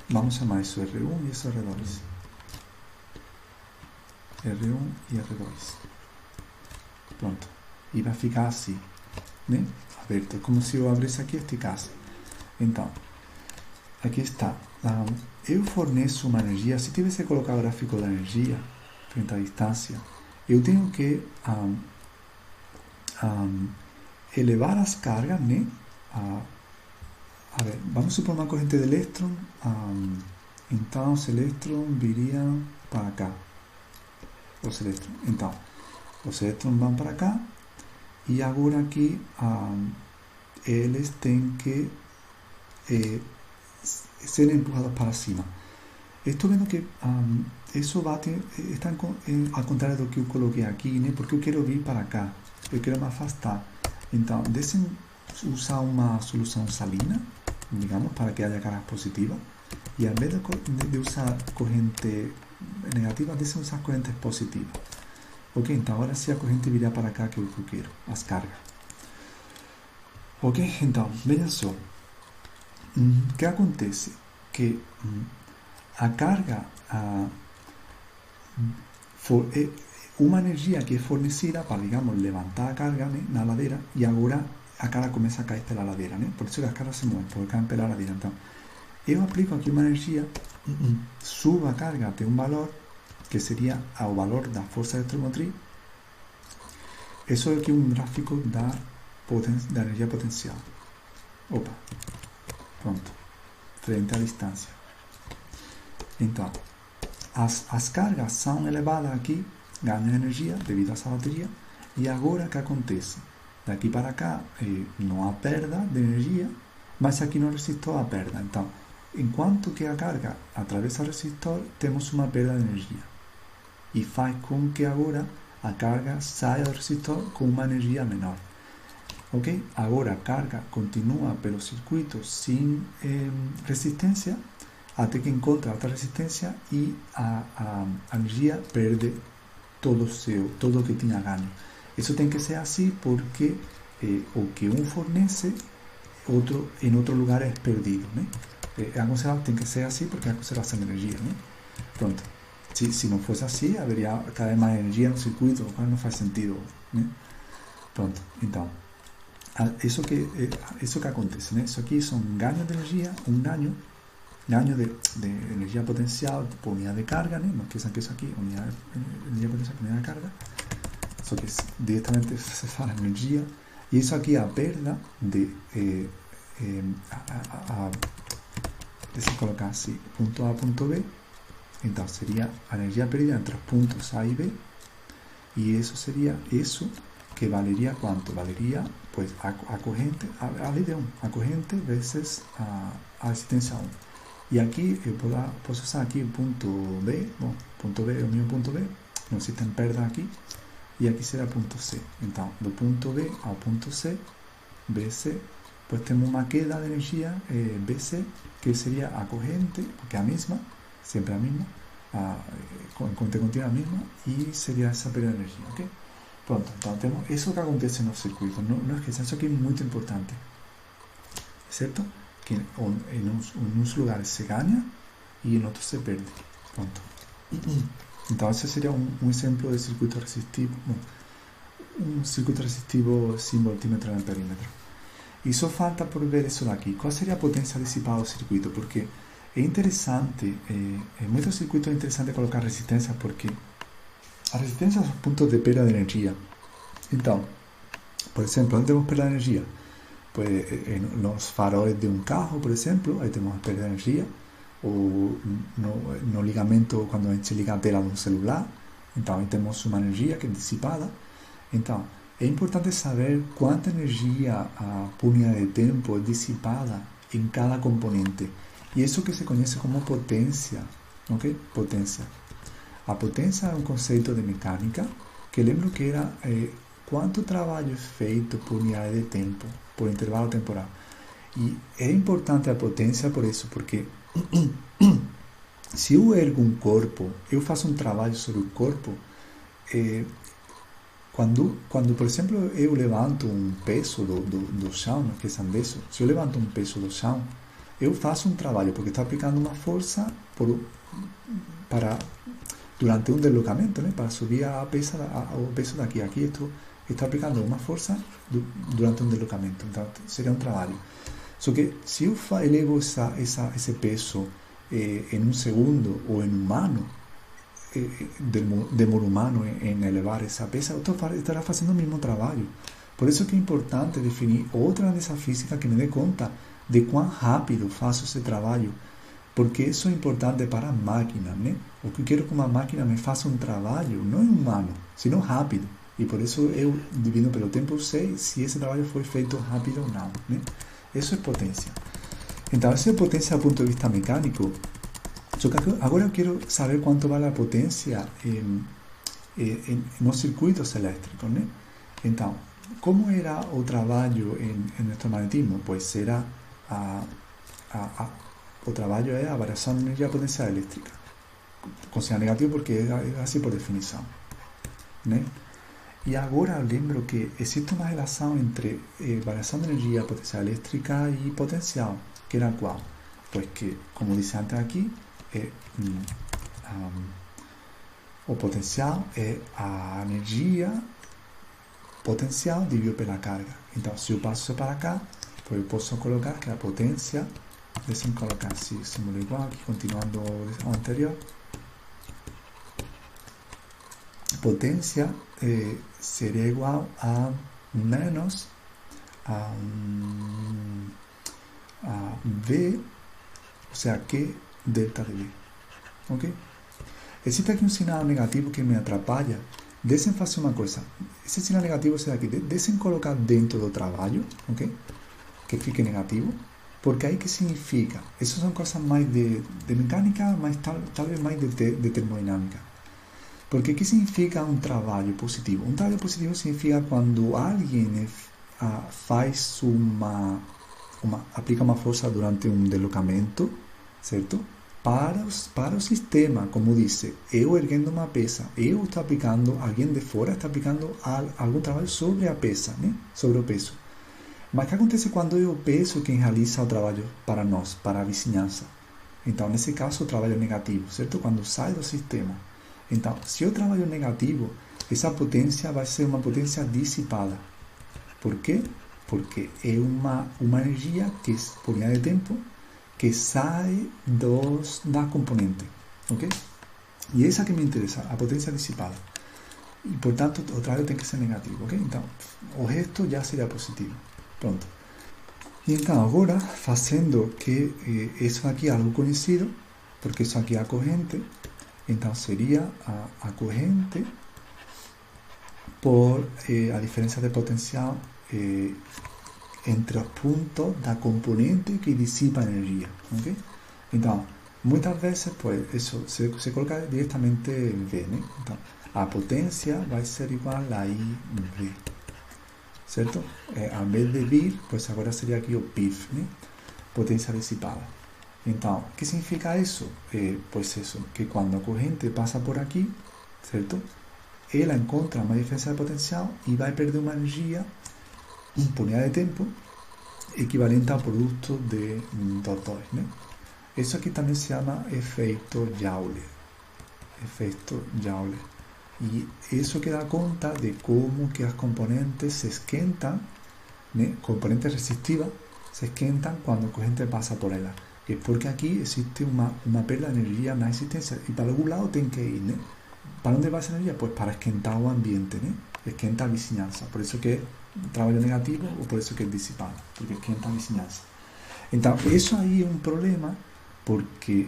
Vamos a llamar eso R1 y eso R2. R1 y R2. Pronto. E vai ficar assim, né? Aberto. Como se eu abrisse aqui este caso. Então, aqui está. Eu forneço uma energia. Se tivesse que colocar o gráfico da energia frente à distância, eu tenho que elevar as cargas, né? A ver, vamos a suponer una corriente de eléctrons, entonces los eléctrons irían para acá, los eléctrons. Entonces, los eléctrons van para acá, y ahora aquí ellos tienen que ser empujados para cima. Estoy viendo que eso está al contrario de lo que yo coloqué aquí, ¿no? Porque yo quiero vir para acá, yo quiero me afastar. Entonces, deseen usar una solución salina, digamos, para que haya cargas positivas, y en vez de usar corriente negativa, deseo usar corrientes positivas. Ok, entonces ahora sí la corriente iría para acá, que es lo que quiero, las cargas. Ok, entonces, vean só. ¿Qué acontece? Que a carga, uma energia que é fornecida para, digamos, levantar a carga, né, na ladeira, e agora a carga começa a cair pela ladeira, né? Por isso que as cargas se movem, porque caem pela ladeira. Então, eu aplico aqui uma energia, subo a carga até um valor, que seria o valor da força eletromotriz. Isso é aqui um gráfico da energia potencial. Opa, pronto, frente à distância. Então, as cargas são elevadas aqui, ganham energia devido a essa bateria, e agora o que acontece? Daqui para cá não há perda de energia, mas aqui no resistor há perda. Então, enquanto que a carga atravessa o resistor, temos uma perda de energia. E faz com que agora a carga saia do resistor com uma energia menor. Ok? Agora a carga continua pelo circuito sem resistência, até que encontra outra resistência e a energia perde todo o que tinha ganho. Isso tem que ser assim porque o que um fornece, em outro lugar é perdido, né? aconselhado, tem que ser assim porque é a conservação de energia, né? Pronto. Se não fosse assim, haveria cada vez mais energia no circuito, o qual não faz sentido, né? Pronto, então, isso que acontece, né? Isso aqui são ganhos de energia, um ganho de energia potencial, tipo unidade de carga, né? Não esqueçam que isso aqui, unidade de energia potencial, unidade de carga, só que diretamente se fala energia, e isso aqui é a perda de, se colocar assim, ponto A, ponto B, então seria a energia perdida entre os pontos A e B, y eso sería eso que valería ¿cuánto? Valería pues a corriente, a ley de Ohm, a corriente veces a resistencia Ohm. Y aquí puedo usar aquí el punto B, bueno, punto B es el mismo punto B, no existen perdas aquí, y aquí será punto C. Entonces, del punto B al punto C, BC, pues tenemos una queda de energía BC, que sería a corriente, porque es la misma, siempre la misma, corriente continua misma, y sería esa pérdida de energía, ¿ok? Pronto, entonces tenemos eso que acontece en los circuitos, no es que eso aquí es muy importante, ¿cierto? Que en unos lugares se gana y en otros se pierde. Pronto. Entonces ese sería un ejemplo de circuito resistivo, un circuito resistivo sin voltímetro en el perímetro. Y eso falta por ver eso de aquí. ¿Cuál sería la potencia disipada del circuito? Porque es interesante, en muchos circuitos es interesante colocar resistencia porque la resistencia son puntos de pérdida de energía. Entonces, por ejemplo, ¿dónde tenemos pérdida de energía? Pues en los faroles de un carro, por ejemplo, ahí tenemos pérdida de energía, o no ligamento cuando se liga a tela de un celular, entonces ahí tenemos una energía que es disipada. Entonces, es importante saber cuánta energía por unidad de tiempo es disipada en cada componente, y eso que se conoce como potencia, ¿ok? Potencia. La potencia es un concepto de mecánica que lembro que era cuánto trabajo es feito por unidad de tiempo, por intervalo temporal. Y es importante la potencia por eso, porque se eu ergo um corpo, eu faço um trabalho sobre o corpo, quando, por exemplo, eu levanto um peso do chão, não esqueçam disso, se eu levanto um peso do chão, eu faço um trabalho, porque estou aplicando uma força durante um deslocamento, né, para subir o peso daqui. Aqui estou aplicando uma força durante um deslocamento, então seria um trabalho. Só que se eu elevo esse peso em um segundo ou em um ano, demora um ano em elevar essa pesa, eu estará fazendo o mesmo trabalho. Por isso que é importante definir outra dessa física que me dê conta de quão rápido faço esse trabalho, porque isso é importante para a máquina, né? O que eu quero que uma máquina me faça um trabalho não em um ano, sino rápido. E por isso eu dividindo pelo tempo, sei se esse trabalho foi feito rápido ou não, né? Isso é potência. Então, essa é potência do ponto de vista mecânico. Só que agora eu quero saber quanto vale a potência nos circuitos elétricos, né? Então, como era o trabalho em eletromagnetismo? Pois era o trabalho é a variação de energia potencial elétrica, com sinal negativo porque é assim por definição, né? E agora eu lembro que existe uma relação entre variação de energia potencial elétrica e potencial, que era qual? Pois que, como disse antes aqui, o potencial é a energia potencial dividido pela carga. Então, se eu passo isso para cá, eu posso colocar que a potência, deixa eu colocar assim, símbolo igual aqui, continuando o anterior, potência seria igual a menos a V, ou seja, Q delta de V, ok? Existe aqui um sinal negativo que me atrapalha. Deixem fazer uma coisa, esse sinal negativo será aqui, deixem colocar dentro do trabalho, ok? Que fique negativo, porque aí que significa? Essas são coisas mais de mecânica, mas talvez mais de termodinâmica. Porque o que significa um trabalho positivo? Um trabalho positivo significa quando alguém faz aplica uma força durante um deslocamento, certo? Para o sistema, como disse, eu erguendo uma pesa, eu estou aplicando, alguém de fora está aplicando algum trabalho sobre a pesa, né? Sobre o peso. Mas que acontece quando eu penso quem realiza o trabalho para nós, para a vizinhança? Então, nesse caso, o trabalho negativo, certo? Quando sai do sistema. Então, se eu trabalho negativo, essa potência vai ser uma potência dissipada. Por quê? Porque é uma energia que, por linha de tempo, que sai da componente. Ok? E essa que me interessa, a potência dissipada. E, portanto, o trabalho tem que ser negativo. Ok? Então, o resto já seria positivo. Pronto. E então, agora, fazendo que isso aqui é algo conhecido, porque isso aqui é a corrente, então seria a corrente por a diferença de potencial entre os pontos da componente que dissipa energia. Okay? Então, muitas vezes, pues, isso se coloca diretamente em V. Né? Então, a potência vai ser igual a IV. Certo? Ao vez de vir, pues agora seria aqui o PIV, né? Potência dissipada. Então, o que significa isso? Pues isso, que quando a corrente passa por aqui, certo? Ela encontra uma diferença de potencial e vai perder uma energia, por unidade de tempo, equivalente ao produto dos dois, né? Isso aqui também se chama efeito Joule. Efeito Joule. E isso que dá conta de como que as componentes se esquentam, né? Componentes resistivas se esquentam quando a corrente passa por ela. É porque aqui existe uma perda de energia na existência e para algum lado tem que ir, né? Para onde vai essa energia? Pues para esquentar o ambiente, né? Esquenta a vizinhança. Por isso que é trabalho negativo ou por isso que é dissipado, porque esquenta a vizinhança. Então, isso aí é um problema porque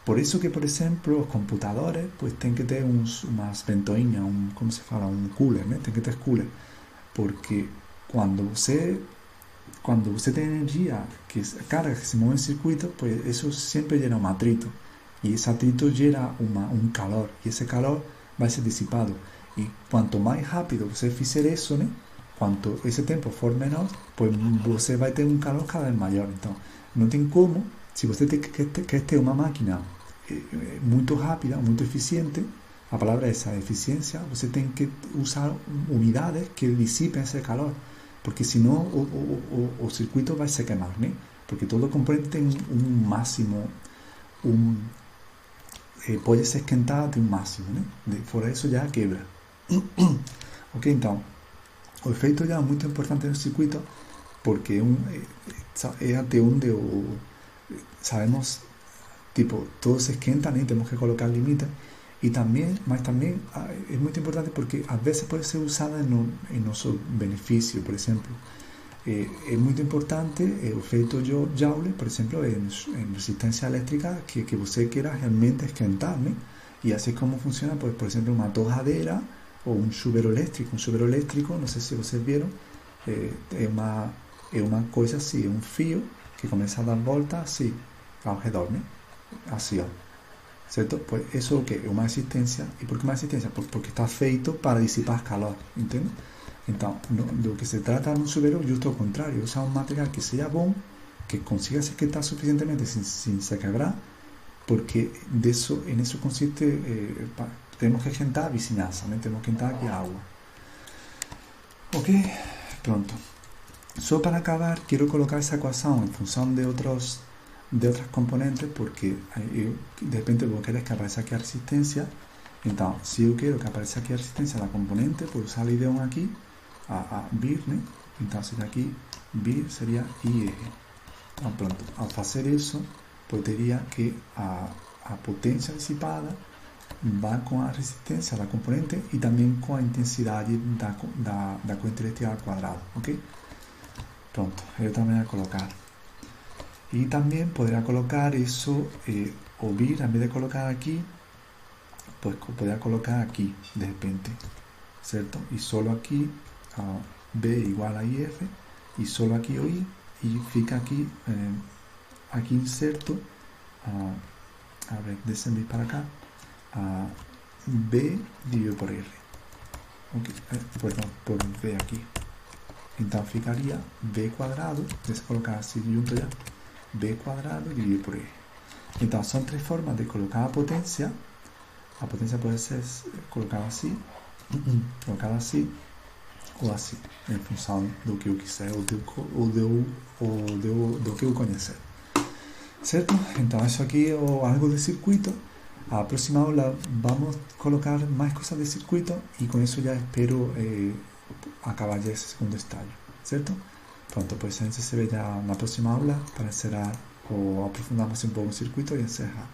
por isso que, por exemplo, os computadores pues têm que ter umas ventoinhas, como se fala, um cooler, né? Tem que ter cooler, porque quando você tem energia, carga que se move em circuito, pues isso sempre gera um atrito, e esse atrito gera um calor, e esse calor vai ser dissipado, e quanto mais rápido você fizer isso, né? Quanto esse tempo for menor, pues você vai ter um calor cada vez maior. Então, não tem como, se você quer ter uma máquina muito rápida, muito eficiente, a palavra é essa, eficiência, você tem que usar unidades que dissipem esse calor, porque senão o circuito vai se queimar, né? Porque todo componente tem um máximo, pode se esquentar de um máximo, né? Fora isso já quebra. Ok, então, o efeito já é muito importante no circuito, porque é até onde sabemos, tipo, todo se esquenta, né? Temos que colocar limites. E também, mas também é muito importante porque às vezes pode ser usada em nosso benefício. Por exemplo, é muito importante o efeito Joule, por exemplo, em resistência elétrica que você queira realmente esquentar, né? E assim como funciona, pues, por exemplo, uma torradeira ou um chuveiro elétrico. Um chuveiro elétrico, não sei se vocês viram, é uma coisa assim, é um fio que começa a dar volta assim ao redor, né? Assim, ó. Certo? Pues isso é o que? É uma resistência. E por que uma resistência? Porque está feito para dissipar calor, entende? Então, do que se trata no chuveiro é justo ao contrário. Usar um material que seja bom, que consiga se esquentar suficientemente sin se quebrar, porque en eso consiste, tenemos que esquentar a vizinhança, né? Temos que esquentar aqui a água. Ok? Pronto. Só para acabar, quero colocar essa equação em função de outras componentes, porque eu de repente vou querer que apareça aqui a resistência. Então, se eu quero que apareça aqui a resistência da componente, por usar a ideia aqui, a vir, né? Então, seria aqui, vir seria IR. Então, pronto. Ao fazer isso, poderia que a potência dissipada vai com a resistência da componente e também com a intensidade da corrente elétrica ao quadrado, ok? Pronto, eu também vou colocar. E também poderia colocar isso, o vir, em vez de colocar aqui, pues poderia colocar aqui, de repente, certo? E solo aqui, B igual a IF, e solo aqui o I, e fica aqui, aqui inserto, a ver, descendo para cá, B dividido por R. Okay, perdão, por V aqui. Então ficaria B quadrado, deixa eu colocar assim junto já, B quadrado dividido por R. Então são três formas de colocar a potência. A potência pode ser colocada assim, ou assim, em função do que eu quiser ou do que eu conhecer. Certo? Então, isso aqui é algo de circuito. A próxima aula vamos colocar mais coisas de circuito e com isso já espero acabar já esse segundo estágio. Certo? Pronto, pues a gente se ve ya na próxima aula para cerrar o aprofundar más un poco el circuito y encerrar.